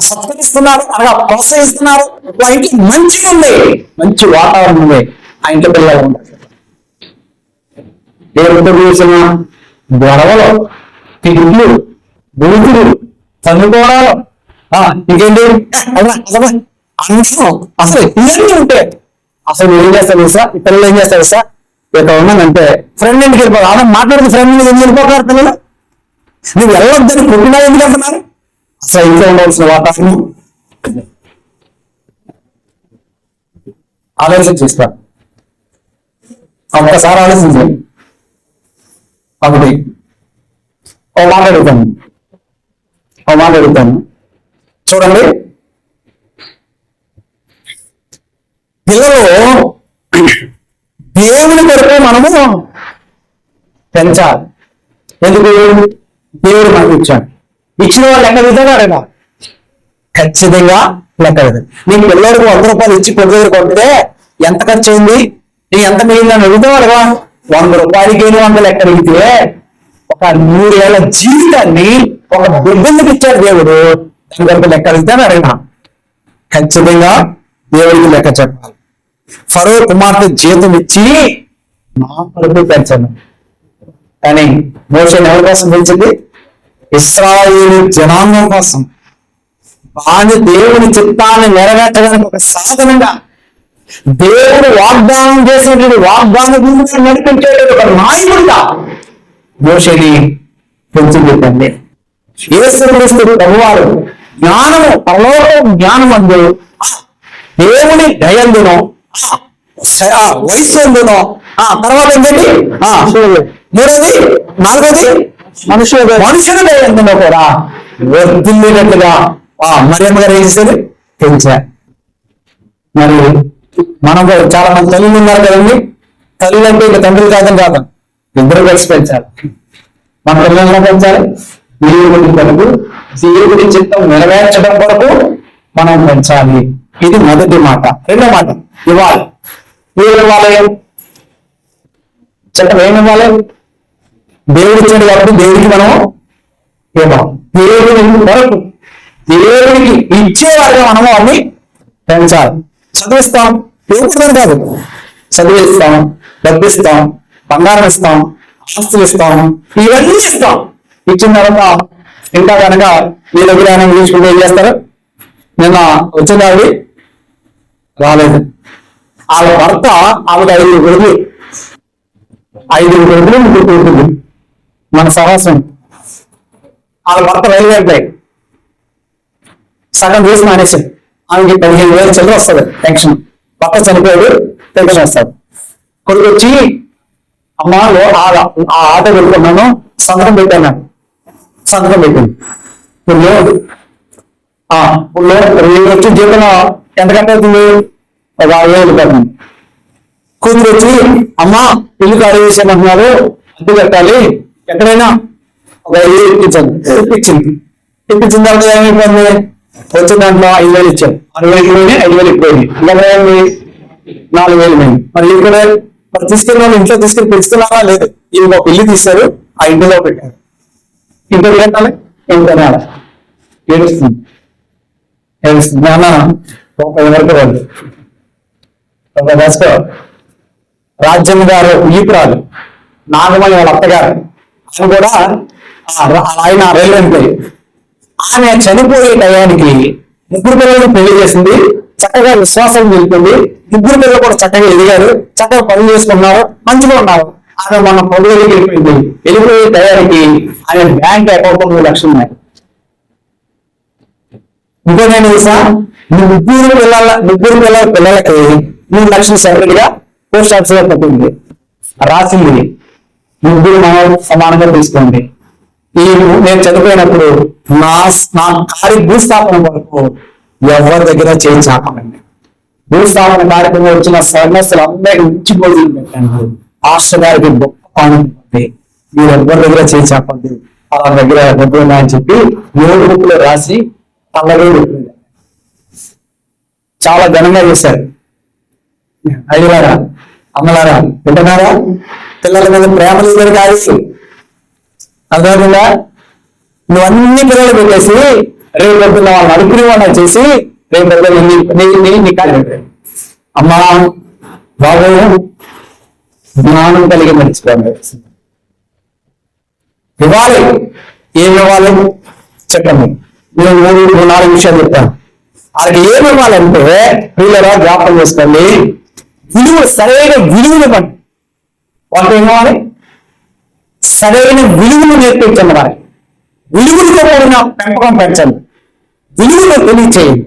సత్కరిస్తున్నారు, అనగా ప్రోత్సహిస్తున్నారు. ఆ ఇంటికి మంచిగా ఉంది, మంచి వాతావరణం ఉంది. ఆ ఇంట్లో పిల్లలు ఉంటారు. దేవుడితో చూసిన గొడవలు, తిరుగులు, బూతులు, చదువుకోవడాలు, ఇంకేంటి అసలు ఇవన్నీ ఉంటాయి. అసలు ఏం చేస్తారు సార్? పిల్లలు ఏం చేస్తారు సార్? ఇక్కడ ఉన్నానంటే ఫ్రెండ్ ఇంటికి వెళ్ళిపోవాలి. ఆమె మాట్లాడిన ఫ్రెండ్ ఇంటికి ఎందుకు వెళ్ళిపోతారు పిల్లలు? నువ్వు వెళ్ళొద్దని పుట్టినా ఎందుకు వెళ్తున్నారు? అసలు ఇంట్లో ఉండవలసిన వాతావరణం ఆలోచన చేస్తా. ఒక్కసారి ఆలోచించండి. ఒకటి ఓ మాట అడుగుతాను చూడండి. పిల్లలు దేవుని కొరకు మనము పెంచాలి. ఎందుకు? దేవుడు మనకు ఇచ్చాడు. ఇచ్చిన వాళ్ళు లెక్క విధానాడేనా? ఖచ్చితంగా లెక్క విధానం. నీ పిల్లలకు 100 రూపాయలు ఇచ్చి కొద్ది దగ్గర కొడితే ఎంత ఖర్చు అయింది, నీ ఎంత మిగిలిన అడుగుతావాడుగా. 100 రూపాయలకి 100 లెక్క అడిగితే ఒక 100 ఏళ్ల జీవితాన్ని ఒక బిడ్డలకు ఇచ్చాడు దేవుడు. దాని కొరకు లెక్క అడిగితే అడిగినా ఖచ్చితంగా దేవుడికి లెక్క చెప్పాలి. ఫరో కుమార్తె జీతం ఇచ్చి నా కొరకు పెంచాను. కానీ మోషేని ఎవరి కోసం పెంచింది? ఇశ్రాయేలు జనాంగం కోసం. వాని దేవుని చిత్తాన్ని నెరవేర్చడానికి ఒక సాధనంగా, దేవుడు వాగ్దానం చేసినటువంటి వాగ్దాన భూమిగా నడిపించేటువంటి ఒక నాయకుడిగా మోషేని పెంచింది తండ్రి. యేసుక్రీస్తు ప్రభువారు జ్ఞానము, పరలోక జ్ఞానం అందు దేవుని దయందును వయస్సు అందును, తర్వాత ఏంటండి మూడోది, నాలుగోది మనుషుల దయందును కూడా వర్ధిల్లేటట్లుగా మరియమ్మ గారు ఏం చేశారు? పెంచారు. మరి మనం చాలా మంది తల్లులు ఉన్నారు కదండి. తల్లులు అంటే ఇక తండ్రులు కాదని కాదు, ఇద్దరు కలిసి పెంచాలి. మన పిల్లలను పెంచాలి. దేవుడి కొరకు, దేవుడి చిత్తం నెరవేర్చడం కొరకు మనం పెంచాలి. ఇది మొదటి మాట. రెండో మాట, ఇవ్వాలి. ఏమి ఇవ్వాలి? చెప్పండి, ఏమి ఇవ్వాలి? దేవుడు ఇచ్చాడు కాబట్టి దేవుడికి మనం ఇవ్వాలి. దేవుడి కొరకు దేవుడికి ఇచ్చేవారుగా మనము అన్ని పెంచాలి. చదివిస్తాం, ఏమిటని కాదు, చదివిస్తాం, డబ్బిస్తాం, బంగారం ఇస్తాం, ఆస్తులు ఇస్తాం, ఇవన్నీ ఇస్తాం. ఇచ్చిన తర్వాత ఇంకా కనుక మీ దగ్గర తీసుకుంటే ఏం చేస్తారు? నిన్న వచ్చింది ఆవిడ రాలేదు. వాళ్ళ భర్త ఆవిడ 5 కొడుకులు, 5 కొడుకులు 3 కొడుకులు మన సహవాసం. వాళ్ళ భర్త రైల్వే సగం చేసి మానేసాడు. ఆమెకి 15,000 చిల్లర వస్తుంది పెన్షన్. భర్త చనిపోయాడు, పెన్షన్ వస్తుంది. కొడుకు వచ్చి అమ్మా ఆ ఆటో పెట్టుకున్నాను, సంతకం పెట్టాను. సంతకం పెట్టింది. ఇప్పుడు వచ్చి జీతం ఎంత కట్టవుతుంది? ఒక 5,000 కట్టింది. కూతురు వచ్చి అమ్మా ఇల్లు ఖాళీ చేసామంటున్నారు, అద్దె కట్టాలి, ఎక్కడైనా ఒక 5,000 ఇప్పించింది. ఇప్పించిన తర్వాత ఏమైపోయింది? వచ్చిన దాంట్లో 5,000 ఇచ్చారు. 6,000 పోయి 5,000 ఎక్కువైంది. ఇంకా 4,000 పోయింది. మరి ఇక్కడ మరి తీసుకెళ్ళి వాళ్ళు ఇంట్లో తీసుకెళ్ళి పెంచుతున్నారా? లేదు. ఇంకో ఇల్లు తీశారు, ఆ ఇంటిలో పెట్టారు. ఇంట్లో పెట్టాలి, ఇంట్లో ఏడుస్తుంది. నాన్న ఒక వరకు వాళ్ళు ఒక దశలో రాజ్యం గారు ఈపురాలు నాగమణి వాళ్ళ అత్తగారు, ఆయన కూడా ఆయన రైల్వే. ఆమె చనిపోయే టయానికి 3 పిల్లలకు పెళ్లి చేసింది. చక్కగా విశ్వాసం వెళ్తుంది. 3 పిల్లలు కూడా చక్కగా ఎదిగారు, చక్కగా పనులు చేసుకున్నారు, మంచిగా ఉన్నారు. ఆమె మన పొగలకి వెళ్ళిపోయింది. వెళ్ళిపోయే టయానికి ఆయన బ్యాంక్ అకౌంట్ 3 లక్షలు ఉన్నాయి. ఇంకో నేను చూసా, 3 పిల్లలకి 3 లక్షలు సెపరేట్ గా పోస్ట్ ఆఫీస్ లో పెట్టింది, రాసింది. 3 మనం సమానంగా తీసుకోండి. నేను చనిపోయినప్పుడు నా భూస్థాపన వరకు ఎవరి దగ్గర చేయి చాపండి. భూస్థాపన కార్యక్రమం వచ్చిన సర్వస్సులు అందరికీ మంచి భోజనం పెట్టండి. ఆస్టర్ గారికి గొప్ప పానం ఉంది, మీరు ఎవరి దగ్గర చేయి చాపండి, వాళ్ళ దగ్గర డబ్బులు ఉన్నాయని చెప్పి 7 బుక్లో రాసి తల్లగా పెట్టింది. చాలా ఘనంగా చేశారు. అయ్యారా, అమ్మలారా, వింటున్నారా? పిల్లల మీద ప్రేమ లేదు కాదు. అర్థమవుతుందా? నువ్వు అన్ని పిల్లలు పెట్టేసి రేపు పొద్దున్న వాళ్ళని అడుగుని వాళ్ళని చేసి రేపు పొద్దున్న అమ్మా బాబు జ్ఞానం కలిగి నడుచుకోండి. ఇవ్వాలి. ఏమి ఇవ్వాలి చెప్పండి. నేను 3-4 విషయాలు చెప్తాను. వాళ్ళకి ఏమి ఇవ్వాలంటే వీళ్ళరా జ్ఞాపకం చేసుకోండి. విలువ, సరైన విలువలు ఇవ్వండి. వాళ్ళకి ఏం కావాలి? సరైన విలువలు నేర్పించండి. వారికి విలువలతో కూడిన పెంపకం పెంచండి, విలువలు తెలియచేయండి,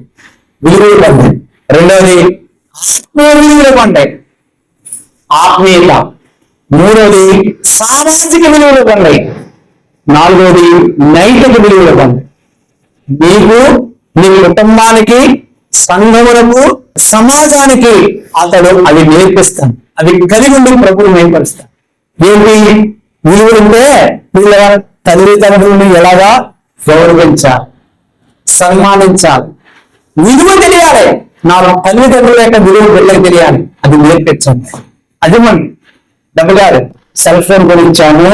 విలువలు పొందండి. రెండవది ఆత్మీయ విలువలు పొందాయి, ఆత్మీయత. మూడవది సామాజిక విలువలు పొందాయి. నాలుగవది నైతిక విలువలు పొందాయి. నీకు, నీ కుటుంబానికి, సంఘములకు, సమాజానికి అతడు అవి నేర్పిస్తాను. అవి కలిగి ఉండి ప్రభువు మేలుపరుస్తాడు. ఏంటి విలువలుంటే వీళ్ళ తల్లిదండ్రులను ఎలాగా గౌరవించాలి, సన్మానించాలి, విలువ తెలియాలి. నా తల్లిదండ్రుల యొక్క విలువ పిల్లలకు తెలియాలి, అది నేర్పించండి. అది మనం డబ్బు కాదు. సెల్ ఫోన్ కొనిచ్చాము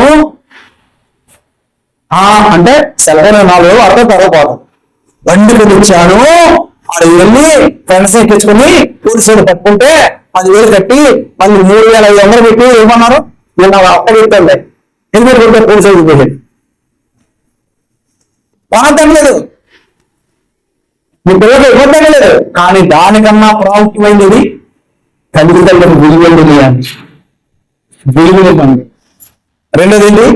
అంటే సెల్ ఫోన్ 4 రోజులు అర్థం తరగపోదు. బండి కొనిచ్చాను, అది వెళ్ళి ఫ్రెండ్స్ ఎక్కించుకుని కూర్చొని పట్టుకుంటే 10,000 కట్టి మళ్ళీ 3,500 పెట్టి ఏమన్నారు? నేను అక్కడ చెప్తాను ఎందుకు కొట్టే కూర్చొని పోయింది బాధం లేదు, మీ పిల్లలు ఇవ్వడం లేదు. కానీ దానికన్నా ప్రాముఖ్యమైనది తల్లిదండ్రులకు విలువలు తెలియాలి, విలువలు ఇవ్వండి. రెండోది ఏంటి?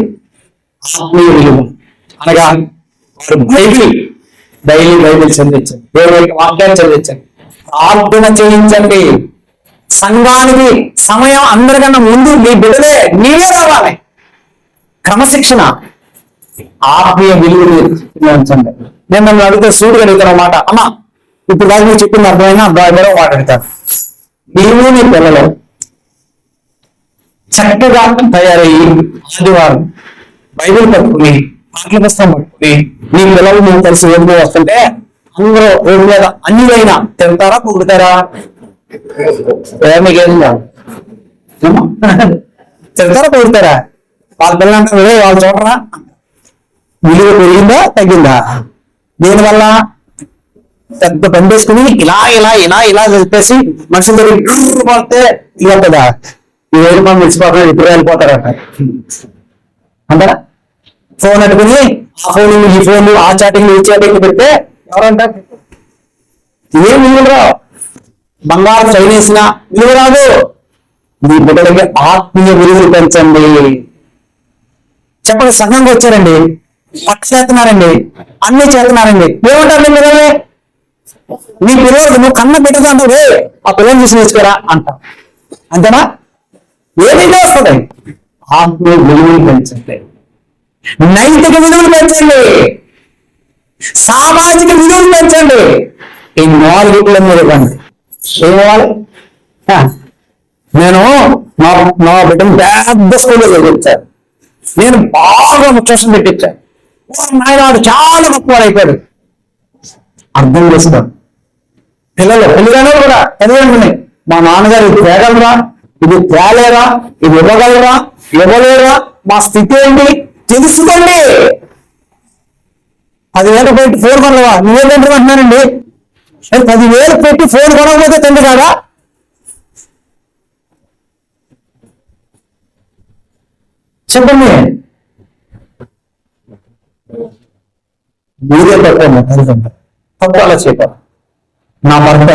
ఆత్మీయ విలువ అనగా బైబిల్ చదివించండి, దేవుని వాక్యాన్ని చదివించండి, ప్రార్థన చేయించండి. సంఘానికి సమయం అందరికన్నా ముందు మీ బిడ్డలే నీవే రావాలి. క్రమశిక్షణ, ఆత్మీయ విలువలు ఉంచండి. నేను నన్ను అడిగితే సూర్యుడు అడుగుతాను మాట, అమ్మా ఇప్పుడు దాకా మీరు చెప్పింది అర్థమైనా అర్థమైనా మాట్లాడతారు. నీవు నీ పిల్లలు చక్కగా తయారయ్యి ఆదివారం బైబిల్ పట్టుకుని, పాటల పుస్తకం పట్టుకుని నీ పిల్లలు మేము కలిసి ఓడిపోయి వస్తుంటే అందరూ రోడ్డు మీద అన్నివైనా తింటారా, పొగుడుతారా? మీకేందా తింటారా, పొగుడుతారా? వాళ్ళ పిల్లలు అంటారు వాళ్ళు చూడరా, విలువ పెరిగిందా తగ్గిందా? దీనివల్ల పెద్ద బండి వేసుకుని ఇలా ఇలా ఇలా ఇలా చెప్పేసి మనుషుల దగ్గర పడితే ఇక కదా ఈ 1,000 మంది విడిచిపోతారు, ఇప్పుడు వెళ్ళిపోతారట అంటారా? ఫోన్ అట్టుకుని ఆ ఫోన్ ఈ ఫోన్ ఆ చాటింగ్ ఈ చాటింగ్ పెడితే ఎవరంటారు? ఏం విలువ రావు. బంగారం చైనేసిన విలువ రాదు. మీ బిడ్డలకి ఆత్మీయ విలువలు పెంచండి. చెప్పండి, సంఘంగా వచ్చారండి, పక్క చేస్తున్నారండి, అన్ని చేస్తున్నారండి, ఏమంటారు పిల్లలే? నీ పిల్లలు నువ్వు కన్న పెట్టదంటే రే ఆ పిల్లలు చూసి నేర్చుకోరా అంటాం. అంతేనా? ఏదైనా వస్తుంది. ఆత్మీయ విలువలు పెంచండి, నైతిక విలువలు పెంచండి, సామాజిక విలువలు పెంచండి. ఈ 4 మీరు ఇవ్వండి. ఏమవ్వాలి? నేను నా బిడ్డను పెద్ద స్కూల్లో చదివించాను, నేను బాగా ముఖ్యం పెట్టించాను, నాయనాడు చాలా గొప్పవాడు అయిపోయాడు. అర్థం చేసుకోండి. పిల్లలు పెళ్లిగానే కూడా చదివండి, మా నాన్నగారు ఇది తేగలరా, ఇది తేలేరా, ఇది ఇవ్వగలరా, ఇవ్వలేరా, మా స్థితి ఏంటి తెలుసుకోండి. 10,000 పెట్టి ఫోన్ కొనవా? నువ్వేంటంటే అంటున్నానండి, 10,000 పెట్టి ఫోన్ కొనకపోతే తండ్రి కాదా? చెప్పండి. మీరే తప్ప తప్పు అలా చెప్పారు. నా భర్త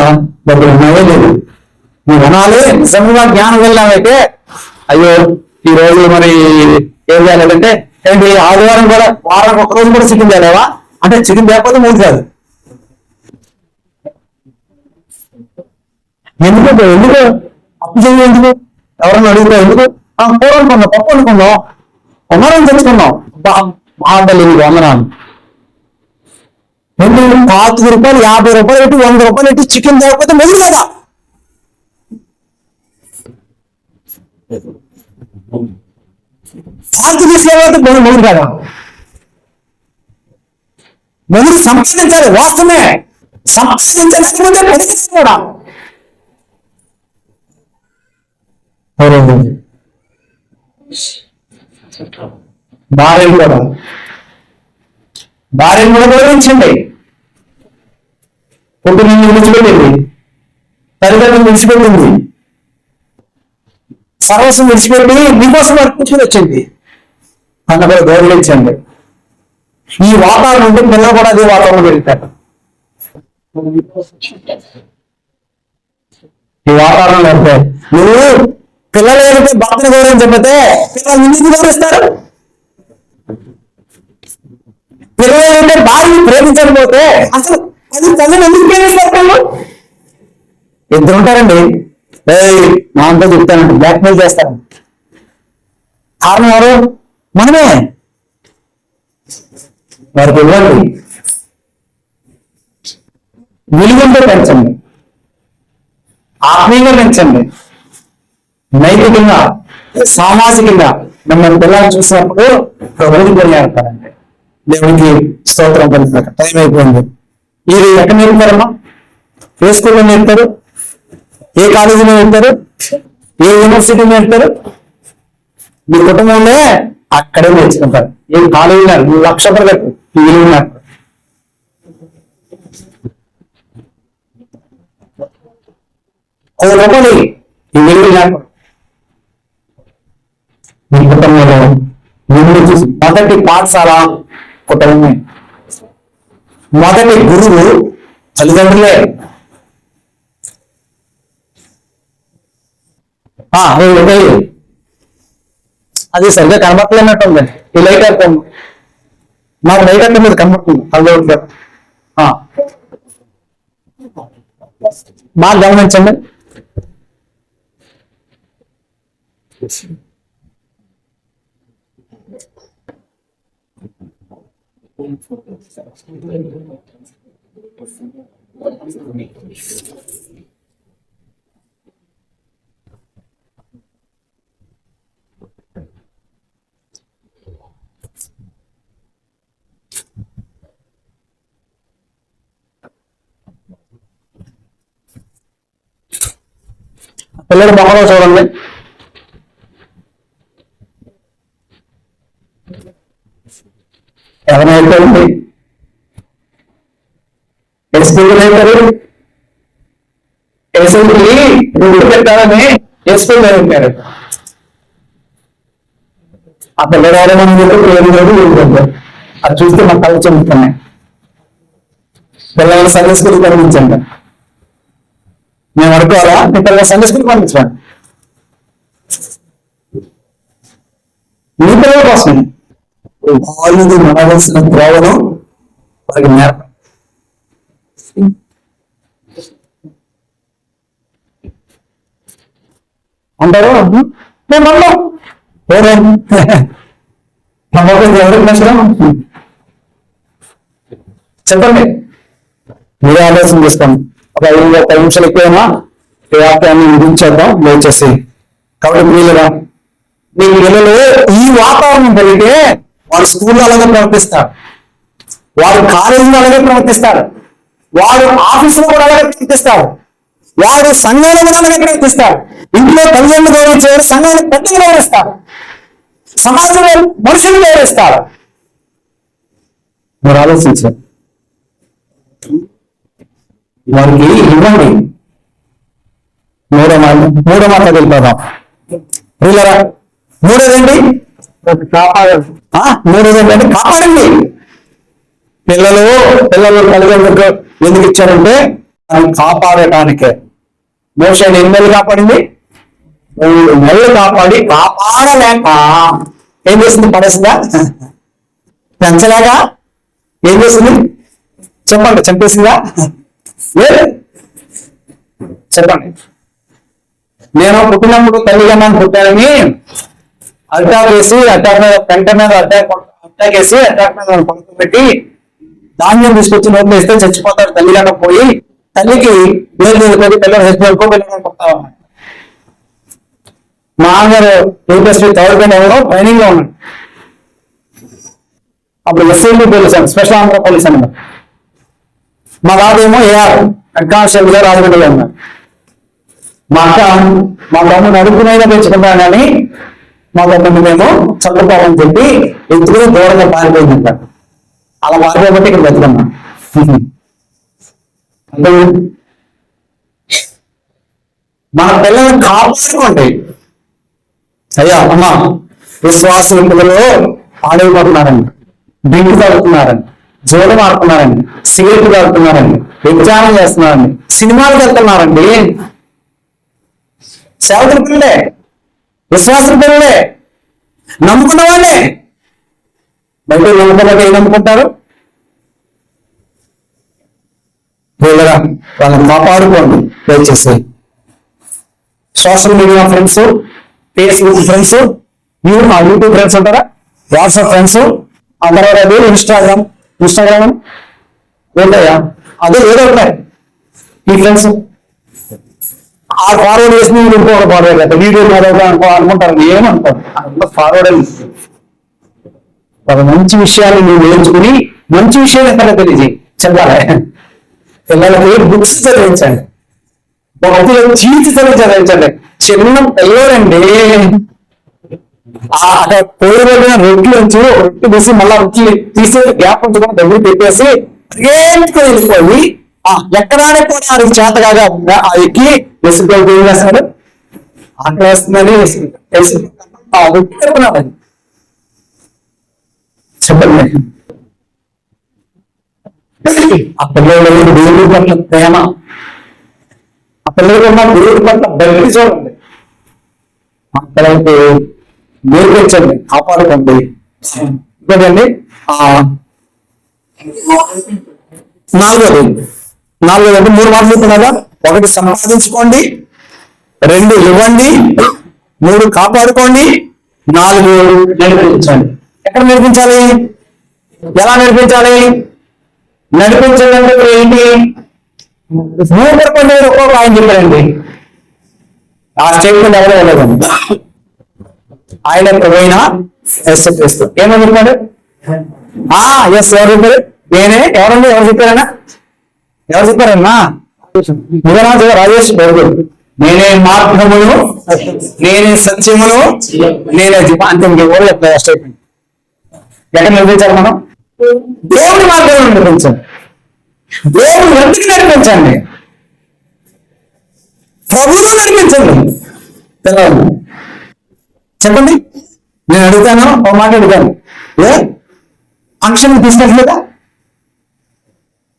దగ్గర లేదు, నువ్వు అనాలి. నిజంగా జ్ఞానం వెళ్ళామైతే అయ్యో ఈ రోజు మరి ఏం చేయాలంటే ఏంటి ఆదివారం కూడా వారానికి 1 రోజు కూడా చికెన్ తేలేవా అంటే చికెన్ తేకపోతే 3 కాదు. ఎందుకు అప్పు చేయ, ఎందుకు ఎవరన్నా అడుగుతా, ఎందుకు కూర అనుకున్నాం, పప్పు అనుకున్నాం, ఉన్నారని తెచ్చుకున్నాం. బాధలు వందనాలు. ఎందుకు 25 రూపాయలు 50 రూపాయలు పెట్టి 100 రూపాయలు పెట్టి చికెన్ తేకపోతే మొదలు కదా. ఫాల్తు తీసుకెళ్ళకపోతే మొదలు కదా. మొదలు సంపాదించాలి, వాస్తవమే. సంపాదించలేకపోతే కూడా భార్యను కూడా గౌరవించండి. కుటుంబం విడిచిపెట్టింది, తల్లిదండ్రులు విడిచిపెట్టింది, సర్వస్వం విడిచిపెట్టి మీకోసం కూర్చుని వచ్చింది, అన్న కూడా గౌరవించండి. ఈ వాతావరణం ఉంటే పిల్లలు కూడా అదే వాతావరణం పెరుగుతారు. ఈ వాతావరణంలో అంటే నువ్వు పిల్లలు ఏంటంటే భర్తను గౌరవించకపోతే పిల్లలు ఎందుకు గౌరవిస్తారు? పిల్లలు ఏంటంటే భార్యను ప్రేమించకపోతే అసలు అది తల్లిని ఎందుకు ప్రేమిస్తారు? ఇద్దరు ఉంటారండి, మా అంతా చెప్తానండి, బ్లాక్మెయిల్ చేస్తారు. కారణం ఎవరు? మనమే. వారికి ఇవ్వండి, విలువతో పెంచండి, ఆత్మీయంగా పెంచండి, నైతికంగా సామాజికంగా మిమ్మల్ని పిల్లలు చూసినప్పుడు ప్రభుత్వం ఏర్పడండి. దేవునికి స్తోత్రం పలుకుతారు. టైం అయిపోయింది. ఇది ఎక్కడ నేర్పుతారమ్మా? ఏ స్కూల్లో నేర్పుతారు? ఏ కాలేజీలో నేర్పుతారు? ఏ యూనివర్సిటీలో నేర్పుతారు? మీ కుటుంబంలో అక్కడే నేర్చుకుంటారు. ఏ కాలేజీలో 1,00,000 కట్టు ఈ విలువ నేర్పరు. రూపాయలు ఈ విలువ నేర్పరు. మీ కుటుంబంలో ముందు చూసి మొదటి పాఠశాల కుటుంబమే, మొదటి గురువు తల్లిదండ్రులే. అది సరిగ్గా కనబడలేనట్టుంది. ఈ లైట్ అవుతుంది, నాకు లైట్ అంటే మీద కనబడుతుంది. అల్లు బాగా గమనించండి. పిల్లలు బొమ్మలో చూడండి. ఎవరైతే గుడ్డు పెట్టాలని ఎస్పీ పెట్టారు. ఆ పిల్లగారు మనం అది చూస్తే మా కళ్ళు చెందుతున్నాయి. పిల్లల్ని సండే స్కూల్కి పంపించండి. మేము అనుకోవాలా మీ పిల్లలు సండే స్కూల్కి పంపించండి. మీ పిల్లల కోసం వాళ్ళది మనవలసిన ద్రోవను వారికి నేర్ప అంటారు. మేము ఎవరికి నష్టం చెప్పండి, మీరే ఆలోచన చేసుకోండి. ఒక 5 నిమిషాలు ఎక్కువైనా ఈ వాక్యాన్ని ముగించేద్దాం దయచేసి. కాబట్టి మీ పిల్లలు ఈ వాతావరణం కలిగితే వాడు స్కూల్లో అలాగే ప్రవర్తిస్తాడు, వాడు కాలేజీలో అలాగే ప్రవర్తిస్తాడు, వాడు ఆఫీసులో కూడా అలాగే ప్రవర్తిస్తాడు, వాడు సంఘంలో కూడా అలాగే ప్రవర్తిస్తాడు. ఇంట్లో తల్లిదండ్రులు గౌరవించేవాడు సంఘాన్ని పెద్దలు గౌరవిస్తాడు, సమాజంలో మనుషులు గౌరవిస్తాడు. మీరు ఆలోచించారు. వారికి ఇవ్వండి. మూడో మాట వెళ్ళిపోదాం. మూడోదండి మూడోదేంటంటే కాపాడండి. పిల్లలు తల్లిదండ్రులకు ఎందుకు ఇచ్చారంటే దాన్ని కాపాడటానికే. మోషే 8 నెలలు కాపాడింది, 3 నెలలు కాపాడలేక ఏం చేసింది? పడేసిందా? పెంచలేక ఏం చేసింది? చెప్పండి, చంపేసిందా? చెప్పండి. నేను పుట్టినప్పుడు తల్లిదండ్రులను పుట్టానని అటాక్ వేసి పెంట మీద అటాక్ వేసి అటాక్ మీద పడుకోబెట్టి ధాన్యం తీసుకొచ్చి నోట్లు వేస్తే చచ్చిపోతాడు తల్లిదండ్రులు పోయి, తల్లికి వేలు తీసుకొని పిల్లలు చచ్చిపోయి పిల్లలు కొడతా ఉన్నాడు. మా నాన్నగారు యూపీఎస్సీ థర్డ్ ఎవరో ట్రైనింగ్ లో ఉన్నాడు. అప్పుడు ఎస్ఐబి పోలీస్ అని, స్పెషల్ ఆంధ్ర పోలీస్ అన్నమాట. మా దాదేమో ఏఆర్ అడ్వాన్స్ గా రాజమండ్రి అన్నారు. మా తమ్ముడు అడుగునైనా పెంచుకుంటాను కానీ మా తమ్ముడు మేము చదువుకోవాలని చెప్పి ఎత్తుకుని దూరంగా పారిపోయిందంట. అలా పారిపోబట్టి ఇక్కడ బతుకమ్మా. మన పిల్లల్ని కాపాడుకోండి. అయ్యా అమ్మా, విశ్వాసం పిల్లలు పాడైపోతున్నారండి, డ్రింక్ తాగుతున్నారండి, జోడం ఆడుతున్నారండి, సిగరెట్ తాగుతున్నారండి, విచారం చేస్తున్నారండి, సినిమాలకు వెళ్తున్నారండి. సేవకుల పిల్లలే విశ్వాసం పిల్లలే, నమ్ముకున్న వాళ్ళే. బయట నమ్ముకున్నట్టు ఏం నమ్ముకుంటారు? పిల్లరా వాళ్ళని కాపాడుకోండి దయచేసి. Social media friends, Facebook friends, YouTube friends ఉంటారా, వాట్సాప్ ఫ్రెండ్స్, ఆ తర్వాత అదే ఇన్స్టాగ్రామ్ ఉంటాయా, అదే ఏదో ఉంటాయి ఈ ఫ్రెండ్స్. ఆ ఫార్వర్డ్ చేసి మీరు ఇంకొక ఫార్వర్డ్ అవుతారు, వీడియో అనుకుంటారు, ఏమనుకోరు. అంత ఫార్వర్డ్ అయింది. ఒక మంచి విషయాన్ని మీరు నేర్చుకుని మంచి విషయాలు ఎక్కడ తెలియజేయి చెప్పాలి. పిల్లలకి బుక్స్ చదివించండి, భక్తులు జీవితాలు చదివించండి. చిన్న పిల్లలండి అక్కడ పోయి వెళ్ళిన రొట్టెలోంచి రొట్టె తీసి మళ్ళా రొట్టెలు తీసే గ్యాప్ ఉంచుకొని దగ్గర పెట్టేసి వెళ్ళిపోయి ఎక్కడానికి కూడా అది చేతగా ఎక్కి వేసుకొని ఏం చేస్తాడు, అక్కడ వేస్తుందని చెప్పండి. ఆ పిల్లలు దేవుడి పట్ల ప్రేమ, ఆ పిల్లలకు ఉన్న దేవుడి పట్ల భక్తి చూడండి. ఆ పిల్లలకి నేర్పించండి, కాపాడుకోండి. ఇంకోటండి నాలుగోది 3 మాటలు చెప్తున్నారా. 1 సంపాదించుకోండి, 2 ఇవ్వండి, 3 కాపాడుకోండి, 4 నడిపించండి. ఎక్కడ నేర్పించాలి, ఎలా నేర్పించాలి? నడిపించాలంటే ఏంటి? 3 పండుగ ఒక్కొక్క ఆయన చెప్పారండి. ఆ స్టేట్మెంట్ ఎవరో వెళ్ళదండి. ఆయన పోయినా ఎస్ ఏమని చెప్పాడు? ఎస్ ఎవరు చెప్పారు? నేనే. ఎవరండి? ఎవరు చెప్పారన్నా? ఎవరు చెప్పారన్నా? రాజేష్ బాబు. నేనే మార్గమును, నేనే సత్యమును, నేనే అంతే. ఎవరు చెప్తారు స్టేట్మెంట్? ఎక్కడ నిర్మించాలి మనం? దేవుడి మార్గంలో నడిపించండి, దేవుడి వెంటకి నడిపించండి, ప్రభువులో నడిపించండి. తెలవాలి చెప్పండి. నేను అడుగుతాను, ఒక మాట అడుగుతాను, ఫంక్షన్ తీసుకెళ్ళలేదా?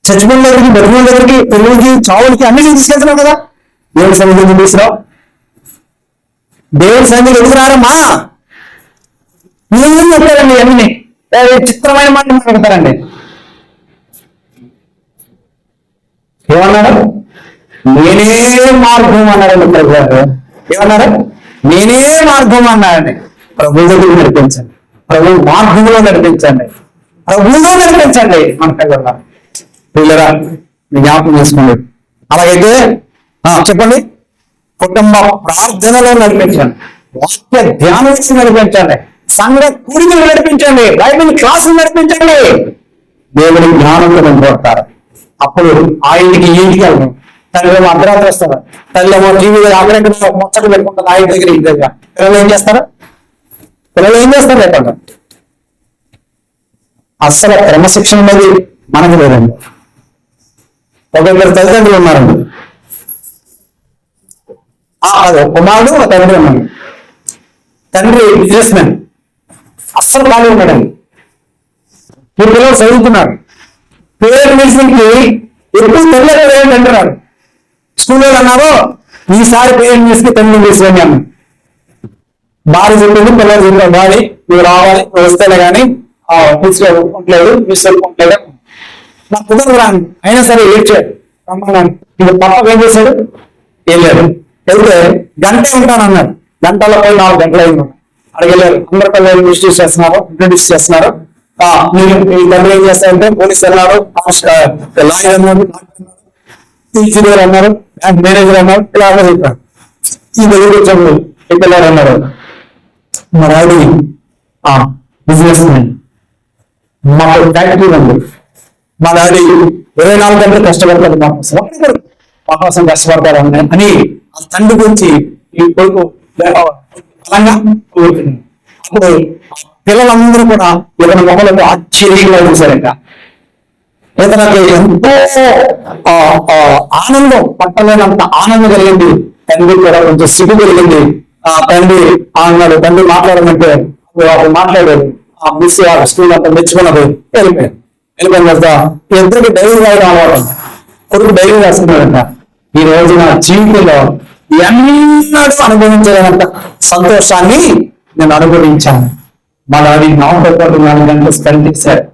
చచ్చిపోయిన దగ్గరికి, బతుకుల దగ్గరికి, పెళ్ళికి, చావులకి అన్నిటికీ తీసుకెళ్తున్నావు కదా. దేవుడి సన్నిధికి తీసుకురావు. దేవుడి సన్నిధికి ఎదుగురారమ్మా. ఏం చెప్పారండి అన్ని చిత్రమైన మాట మాట్లాడతారండి. ఏమన్నాడు? నేనే మార్గం అన్నాడండి ప్రభు గారు. ఏమన్నారు? నేనే మార్గం అన్నాడండి. ప్రభు దగ్గర నడిపించండి, ప్రభు మార్గంలో నడిపించండి, ప్రభువులో నడిపించండి. మన పిల్లరా మీ జ్ఞాపకం చేసుకోండి. అలాగైతే చెప్పండి, కుటుంబ ప్రార్థనలో నడిపించండి, వాక్య ధ్యానం ఇచ్చి నడిపించండి, సంఘ కూడికలు నడిపించండి, బైబిల్ క్లాసులు నడిపించండి. దేవుడి జ్ఞానంతో నింపడతారు. అప్పుడు ఆ ఇంటికి వెళ్ళను. తల్లి ఏమో అర్ధరాత్రి వస్తారు, తల్లి ఏమో టీవీలో అక్కడ ముచ్చట్లు పెట్టుకుంటారు. ఆయన దగ్గర ఇంటి దగ్గర పిల్లలు ఏం చేస్తారు? లేకుండా అస్సలు క్రమశిక్షణ అనేది మనకు లేదండి. ఒకరిద్దరు తల్లిదండ్రులు ఉన్నారండి, అదే కుమారుడు తండ్రి ఉన్నాడు. తండ్రి బిజినెస్ మ్యాన్, అస్సలు ఖాళీ ఉన్నాడండి. ఈ పిల్లలు చదువుతున్నారు. పేరు మెడిసిన్కి ఎక్కువ తెలియదు అంటున్నాడు. స్కూల్లో అన్నారు, ఈసారి పేరు మెడిసిన్కి తల్లి తీసుకొని అన్నాడు. భార్య చెప్పింది, పిల్లలు చెప్పారు, భార్య నువ్వు రావాలి, నువ్వు వస్తేనే కానీ తీసుకోలేదు, తీసుకోలేదు. నాకు కుదరదు రాను. అయినా సరే ఏడ్చాడు, రమ్మన్నాను. ఇప్పుడు పప్ప ఏం చేశాడు? వెళ్ళాడు. వెళ్తే గంట ఉంటాను అన్నాడు. గంటలో పోయి 4 గంటలు అయింది. అక్కడికి వెళ్ళారు. అందరు పిల్లలు ఇంట్రడ్యూస్ చేస్తున్నారు. మీరు ఈ తండ్రి ఏం చేస్తారంటే పోలీస్ అన్నారు, లాయర్ అన్నారు, ఇంజనీర్ అన్నారు, బ్యాంక్ మేనేజర్ అన్నారు, ఇలా అన్నారు. చెప్పారు ఈ వచ్చాడు ఈ పిల్లలు అన్నారు. మా డాడీ బిజినెస్ మ్యాన్, మాకు ఫ్యాక్టరీ ఉంది, మా డాడీ 24 గంటలు కష్టపడతాడు, మా కోసం కష్టపడతాడు అని ఆ తండ్రి గురించి ఈ కొడుకు బలంగా కోరుతున్నాడు. అప్పుడు పిల్లలందరూ కూడా ఇతని మొక్కలకు ఆశ్చర్యంగా చూశారంట. ఇతనికి ఎంతో ఆనందం, పట్టలేనంత ఆనందం కలిగింది. తండ్రి కూడా కొంచెం సిగ్గు కలిగింది. తండ్రి అన్నాడు, తండ్రి మాట్లాడమంటే మాట్లాడాడు. ఆ మిస్ స్కూల్ అంతా మెచ్చుకున్నది. వెళ్ళిపోయిన తర్వాత ఇద్దరికి డైరీ రాయడం అలవాటు. కొడుకు డైరీ రాస్తున్నాడంట. ఈ రోజు నా జీవితంలో ఎన్నడూ అనుభవించలేనంత సంతోషాన్ని నేను అనుభవించాను. మా డాడీ నాతో పాటు 4 గంటలు స్పెండ్ చేశారు.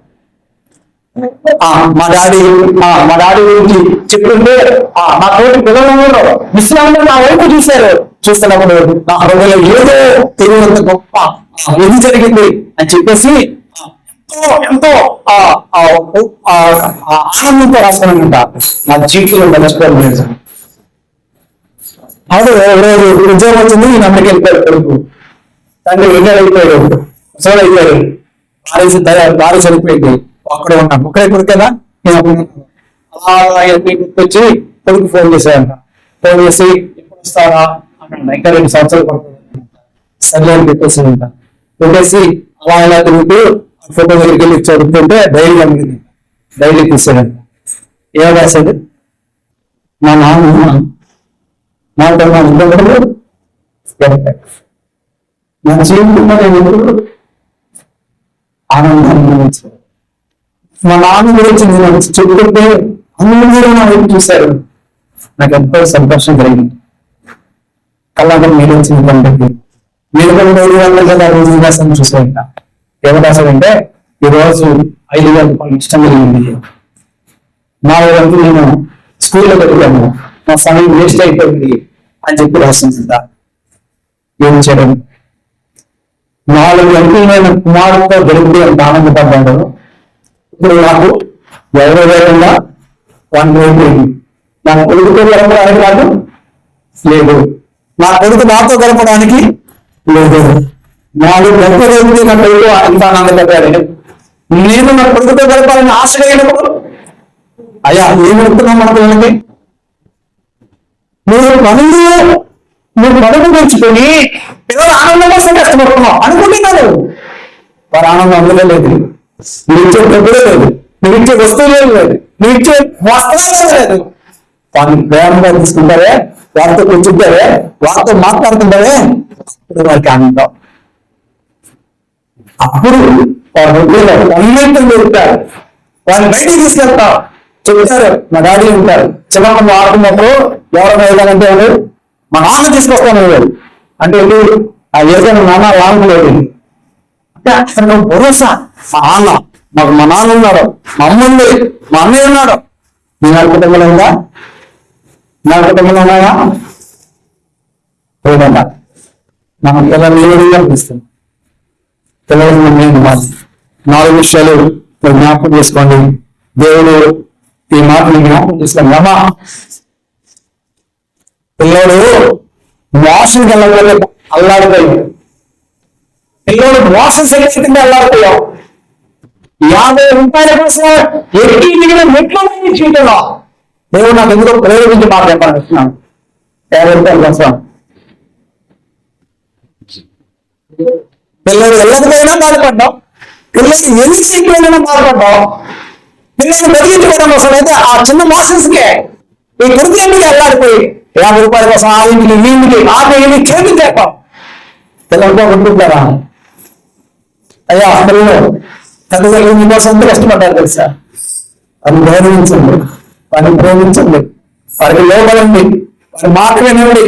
మా డాడీ గురించి చెప్తుంటే నా తోటి పిల్లలు విశ్రాంతి నా వైపు చూశారు. చూస్తున్నప్పుడు నా హృదయంలో ఏదో తెలియనంత గొప్ప ఏది జరిగింది అని చెప్పేసి ఎంతో ఆనందంతో రాస్తానంట. నా జీవితంలో మర్చిపోలేదు. అదే రోజు ఉద్యోగం వచ్చింది, నేను అమ్మకి వెళ్ళిపోయాడు కొడుకు. తండ్రి వెళ్ళాడు, అయిపోయాడు, ముసలు అయిపోయాడు, భార్య చనిపోయింది. అక్కడే ఉన్నాను, ఒక్కడే కొడుకు కదా. నేను గుర్తొచ్చి కొడుకు ఫోన్ చేశాడంట. ఫోన్ చేసి ఎప్పుడు వస్తారా అన్నాడు. ఇంకా 2 సంవత్సరాలు పడుతుంది. సర్లే అని పెట్టేసాడంట. పెట్టేసి అలా ఇలా తిరుగుతూ ఫోటో దగ్గరికి వెళ్ళి చదువుతుంటే డైరీ అమ్మింది. డైరీ తీసాడంట. ఏం రాశాడు? మా నాన్న నా జీవితంలో నేను ఆనందాన్ని మా నాన్న గురించి నేను చెప్తుంటే అందరూ నా వైపు చూశారు. నాకు ఎంతో సంతోషం కలిగింది. కళ్ళగా మీరు వచ్చింది పంటకి మీరు కదా రోజు రాసాను చూసాయంట. ఎవరు రాశాడంటే ఈరోజు 5,000 రూపాయలు ఇష్టం కలిగింది. 4 గంటలు నేను స్కూల్లో పెట్టుకున్నాను, నా సమయం వేస్ట్ అయిపోయింది అని చెప్పి రాసిందంట. ఏం చేయడం? 4 గంటలు నేను కుమారుతో గడిపి అంత ఆనందపడ్డాను. ఇప్పుడు నాకు ఎవరో లేకుండా 1 రోజు నా కొడుకుతో గడపడానికి నాకు లేదు, నా కొడుకు నాతో గడపడానికి లేదు. 4 గంటల రోజు నా కొడుకు అంత ఆనందపడ్డాడు. నేను నా కొడుకుతో గడపాలని ఆశ కలిగినప్పుడు అయ్యా ఏం చెప్తున్నాం మన పిల్లలకి? మీరు పనులు పెంచుకొని పిల్లలు ఆనందం కోసం కష్టపడుతున్నావు అనుకుంటున్నారు. వారి ఆనందం అందులో లేదు. నువ్వు ఇచ్చే డబ్బులే లేదు, నువ్వు ఇచ్చే వస్తువులే లేదు, నువ్వు ఇచ్చే వస్త్రాలే లేదు. వారిని ప్రేమగా తీసుకుంటారే, వారితో కూర్చుంటారే, వారితో మాట్లాడుతుంటారే, అప్పుడు వారికి ఆనందం. అప్పుడు వారి అన్నింటిని దొరుకుతారు. వారిని బయటికి తీసుకెళ్తాం. చెప్తారు, మా డాడీ ఉంటారు. చిన్నప్పుడు ఆడుకున్నప్పుడు ఎవరైనా ఏదంటే మా నాన్న తీసుకొస్తాను అంటే ఆ ఏదైనా నాన్న లాంగ్ లేదు అంటే అక్కడ భరోసా. మా నాన్న మాకు మా నాన్న ఉన్నాడు, మా అమ్మ ఉంది, మా అన్నయ్య ఉన్నాడు. నీ కుటుంబంలో ఉందా? నా కుటుంబంలో ఉన్నాయా? లేదన్నా. మనం పిల్లలు ఏ విధంగా పిలుస్తాం? పిల్లలు నేను 4 విషయాలు జ్ఞాపకం చేసుకోండి. దేవుడు ఈ మాటలు జ్ఞాపకం చేసుకోండి. అమ్మా పిల్లడు మోసం వెళ్ళకపోతే అల్లాడిపోయావు. పిల్లడు మోసం శక్తింటే అల్లాడిపోయావు. 50 రూపాయల కోసం ఎక్కి మిగిలిన మెట్లు జీవితంలో దేవుడు నాకు ఎందుకో ప్రేరేపించి మాట చెప్పాలనుకున్నాను. 50 రూపాయల కోసం పిల్లలు వెళ్ళకపోయినా బాధపడ్డావు, పిల్లలు ఎన్ని చేయకపోయినా బాధపడ్డావు, పిల్లలు బతికించుకోవడం కోసం అయితే ఆ చిన్న మోషన్స్కే ఈ కొడుకులకి అల్లాడిపోయి 50 రూపాయల కోసం ఆ ఇంటికి ఈ ఇంటికి ఆ కేంద్ర చెప్పాం. పిల్లలతో ఉంటుంటారా? అయ్యా పిల్లలు తల్లిదండ్రులు మీకోసం ఎంత కష్టపడ్డారు తెలుసా? వారిని గౌరవించండి, వారిని ప్రేమించండి, వారికి లోపలండి, వారి మాట వినండి.